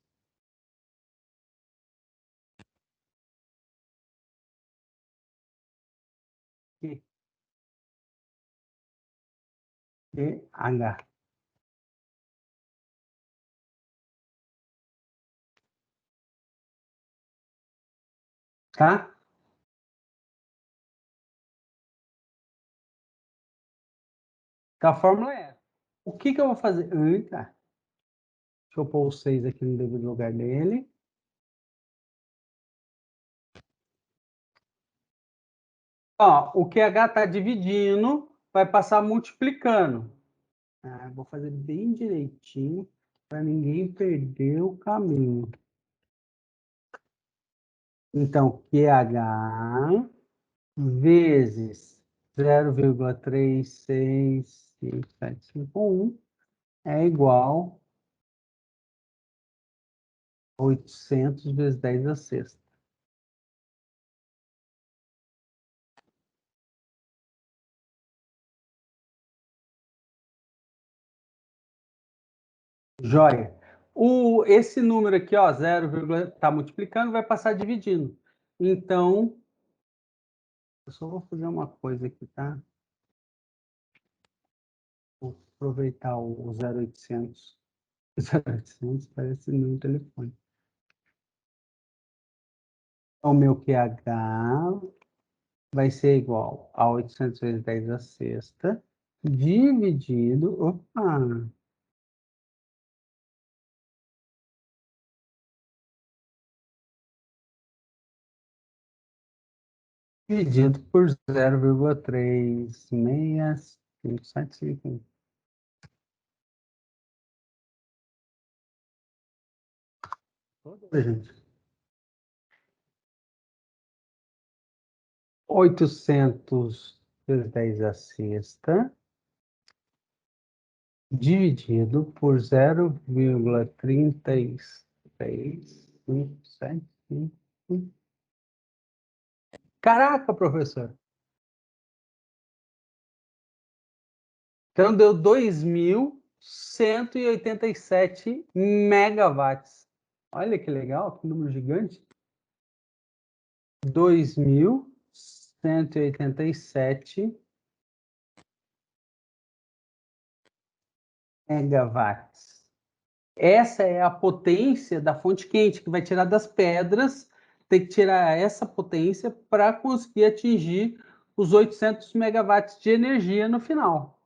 Q, E, H. Tá? Então, a fórmula é. O que eu vou fazer? Eita. Deixa eu pôr o 6 aqui no devido lugar dele. Ó, o QH está dividindo, vai passar multiplicando. Ah, vou fazer bem direitinho para ninguém perder o caminho. Então, QH vezes 0,36751 é igual a 800 vezes 10 a sexta. Joia. Esse número aqui, ó, 0, está multiplicando, vai passar dividindo. Então, eu só vou fazer uma coisa aqui, tá? Vou aproveitar o 0800. 0800 parece número de telefone. O meu QH vai ser igual a 800 vezes 10 a sexta, dividido... Opa! Dividido por 0,36575. Toda, gente. 800 vezes 10 a sexta, dividido por 0,33575. Caraca, professor! Então deu 2.187 megawatts. Olha que legal, que número gigante. 2.187 megawatts. Essa é a potência da fonte quente, que vai tirar das pedras, tem que tirar essa potência para conseguir atingir os 800 megawatts de energia no final.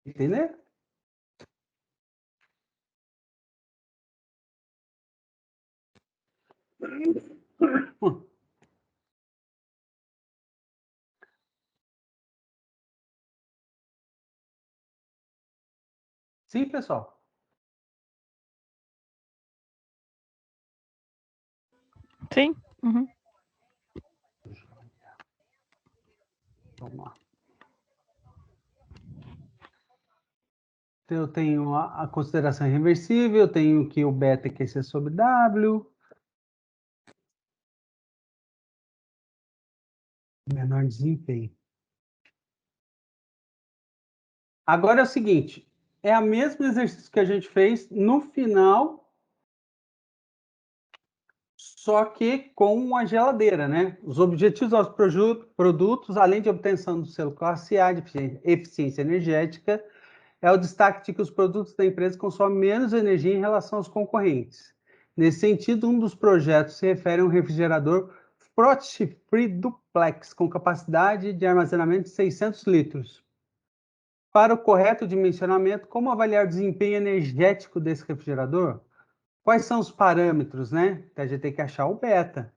Entendeu? Sim, pessoal. Sim. Uhum. Vamos lá. Eu tenho a consideração reversível, eu tenho que o beta aquecer sobre W. Menor desempenho. Agora é o seguinte, é o mesmo exercício que a gente fez no final, só que com a geladeira, né? Os objetivos dos produtos, além de obtenção do selo classe A de eficiência energética, é o destaque de que os produtos da empresa consomem menos energia em relação aos concorrentes. Nesse sentido, um dos projetos se refere a um refrigerador Frost Free Duplex com capacidade de armazenamento de 600 litros. Para o correto dimensionamento, como avaliar o desempenho energético desse refrigerador? Quais são os parâmetros, né? A gente tem que achar o beta.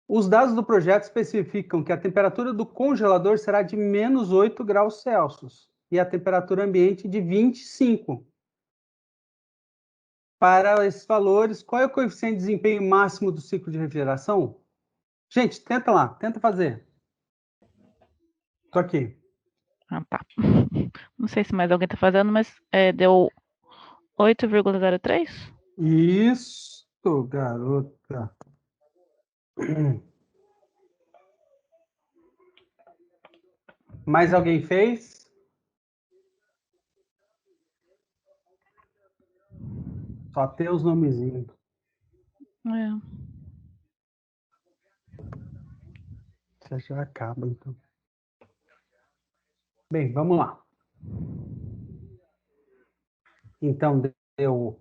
Os dados do projeto especificam que a temperatura do congelador será de menos 8 graus Celsius e a temperatura ambiente de 25. Para esses valores, qual é o coeficiente de desempenho máximo do ciclo de refrigeração? Gente, tenta lá, tenta fazer. Tô aqui. Ah, tá. Não sei se mais alguém tá fazendo, mas deu 8,03? Isso, garota. Mais alguém fez? Só tem os nomezinhos. É. Você já acaba, então. Bem, vamos lá. Então, deu...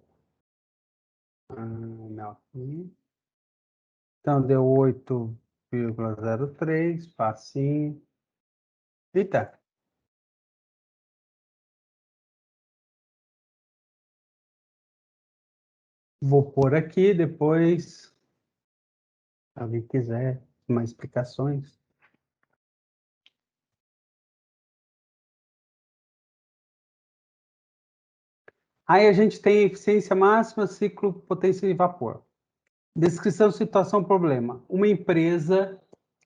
não, aqui. Então, deu 8,03, facinho. Eita. Vou pôr aqui, depois, se alguém quiser mais explicações. Aí a gente tem eficiência máxima, ciclo, potência de vapor. Descrição, situação, problema. Uma empresa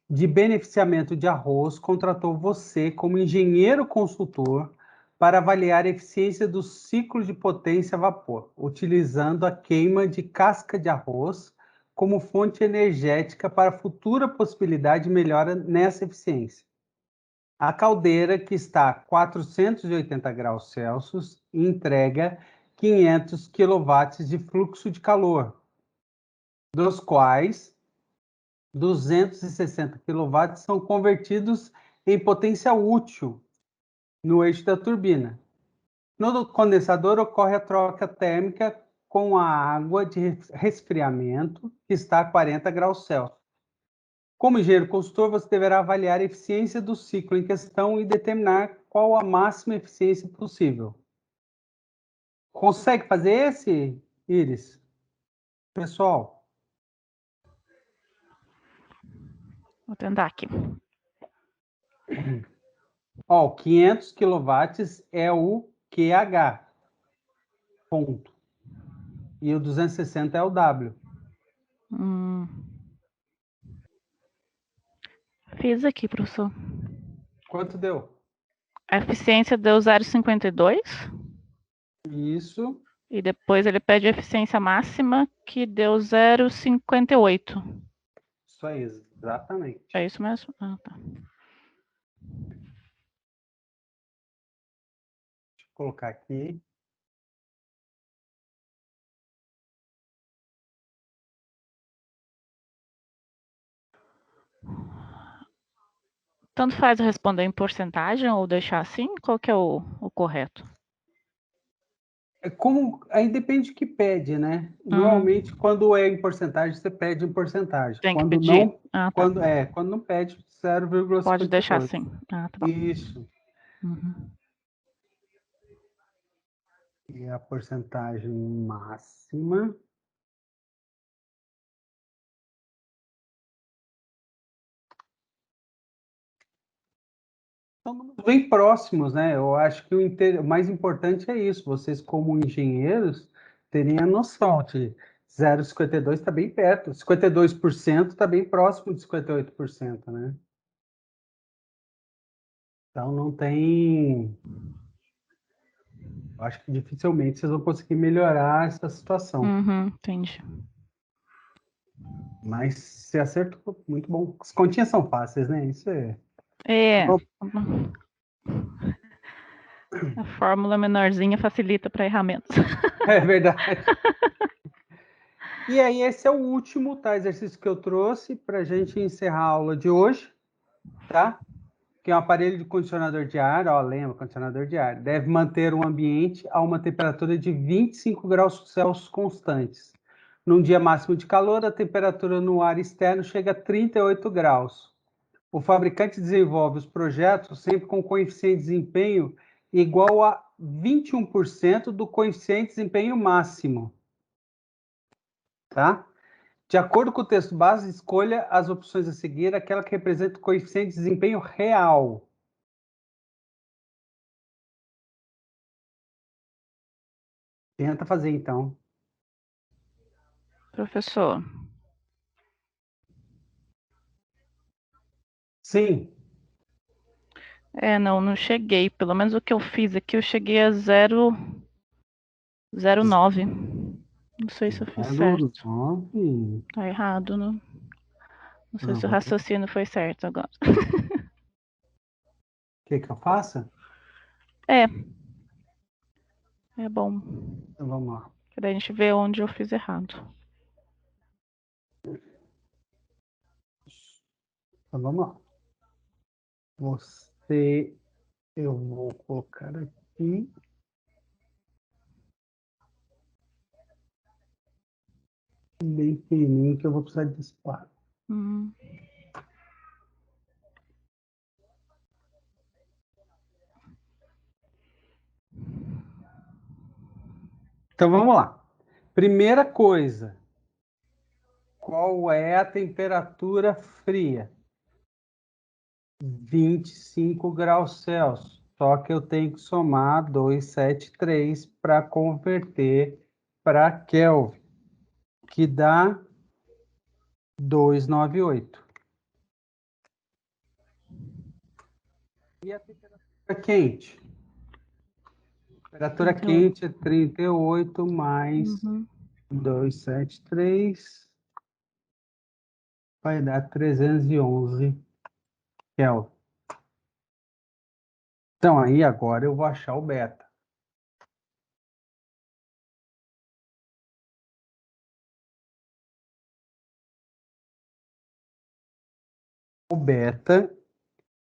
de beneficiamento de arroz contratou você como engenheiro consultor para avaliar a eficiência do ciclo de potência a vapor, utilizando a queima de casca de arroz como fonte energética para futura possibilidade de melhora nessa eficiência. A caldeira, que está a 480 graus Celsius, entrega 500 kW de fluxo de calor, dos quais 260 kW são convertidos em potência útil no eixo da turbina. No condensador ocorre a troca térmica com a água de resfriamento, que está a 40 graus Celsius. Como engenheiro consultor, você deverá avaliar a eficiência do ciclo em questão e determinar qual a máxima eficiência possível. Consegue fazer esse, Iris? Pessoal? Vou tentar aqui. Ó, 500 kW é o QH, ponto. E o 260 é o W. Fiz aqui, professor. Quanto deu? A eficiência deu 0,52. Isso. E depois ele pede a eficiência máxima, que deu 0,58. Isso aí, exatamente. É isso mesmo? Ah, tá. Deixa eu colocar aqui. Tanto faz eu responder em porcentagem ou deixar assim? Qual que é o correto? Aí depende do que pede, né? Normalmente, quando é em porcentagem, você pede em porcentagem. Tem que Quando pedir. não, Ah, tá. quando não pede, Pode deixar 0,52. assim. Ah, tá bom. Isso. Uhum. E a porcentagem máxima. São números bem próximos, né? Eu acho que o mais importante é isso. Vocês, como engenheiros, terem a noção de 0,52 está bem perto. 52% está bem próximo de 58%, né? Então não tem. Eu acho que dificilmente vocês vão conseguir melhorar essa situação. Uhum, entendi. Mas se acertou, muito bom. As continhas são fáceis, né? Isso é. É. A fórmula menorzinha facilita para errar menos. É verdade. E aí, esse é o último, tá, exercício que eu trouxe para a gente encerrar a aula de hoje, tá? Que é um aparelho de condicionador de ar, ó, lembra, condicionador de ar, deve manter um ambiente a uma temperatura de 25 graus Celsius constantes. Num dia máximo de calor, a temperatura no ar externo chega a 38 graus. O fabricante desenvolve os projetos sempre com coeficiente de desempenho igual a 21% do coeficiente de desempenho máximo, tá? De acordo com o texto base, escolha as opções a seguir, aquela que representa o coeficiente de desempenho real. Tenta fazer, então. Professor, Sim. não cheguei. Pelo menos o que eu fiz aqui, eu cheguei a 0,9. Não sei se eu fiz certo. 0,9. Tá errado, né? Não sei se o Uhum. raciocínio foi certo agora. Quer que eu faça? É bom. Então vamos lá. Que daí a gente vê onde eu fiz errado. Então vamos lá. Eu vou colocar aqui. Bem pequenininho, que eu vou precisar de espaço. Então vamos lá. Primeira coisa, qual é a temperatura fria? 25 graus Celsius. Só que eu tenho que somar 273 para converter para Kelvin, que dá 298. E a temperatura quente? Temperatura 38. quente é 38 mais 273, vai dar 311 Kelvin. Então, aí agora eu vou achar o beta. O beta,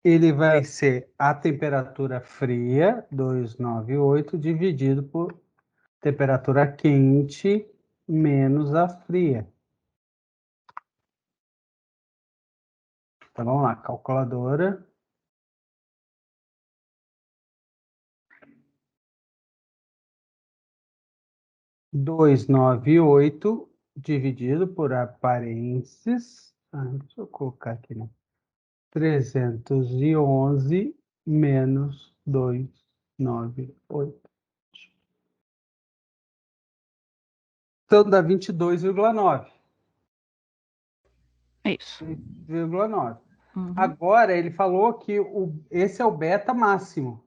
ele vai ser a temperatura fria, 298, dividido por temperatura quente menos a fria. Então, vamos lá, calculadora. Dois nove e oito dividido por parênteses. Deixa eu colocar aqui, né? 311 menos 298. Então dá 22,9. Isso. 22,9. Uhum. Agora ele falou que esse é o beta máximo.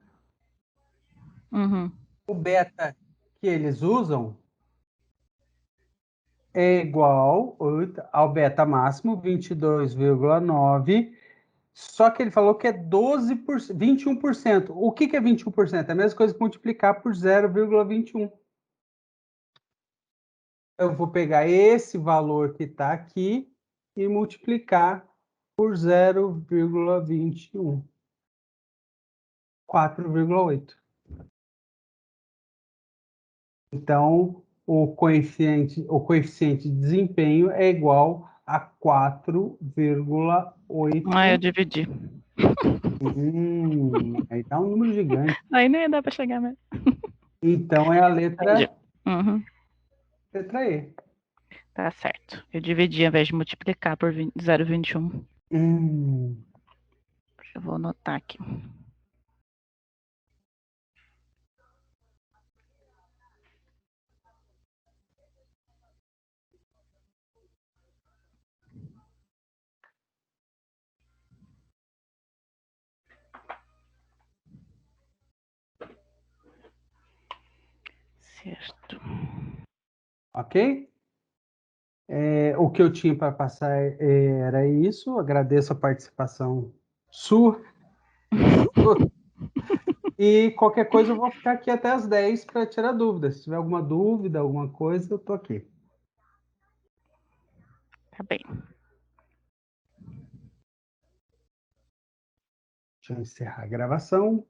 Uhum. O beta que eles usam é igual ao beta máximo, 22,9. Só que ele falou que é 12%, 21%. O que é 21%? É a mesma coisa que multiplicar por 0,21. Eu vou pegar esse valor que está aqui e multiplicar por 0,21. 4,8. Então, o coeficiente de desempenho é igual a 4,8. Eu dividi. Aí tá um número gigante. Aí nem dá para chegar mesmo. Então, é a letra E. Tá certo. Eu dividi ao invés de multiplicar por 0,21. Eu vou anotar aqui. Certo. Ok? O que eu tinha para passar era isso. Agradeço a participação sua. E qualquer coisa eu vou ficar aqui até as 10 para tirar dúvidas. Se tiver alguma dúvida, alguma coisa, eu tô aqui. Tá bem. Deixa eu encerrar a gravação.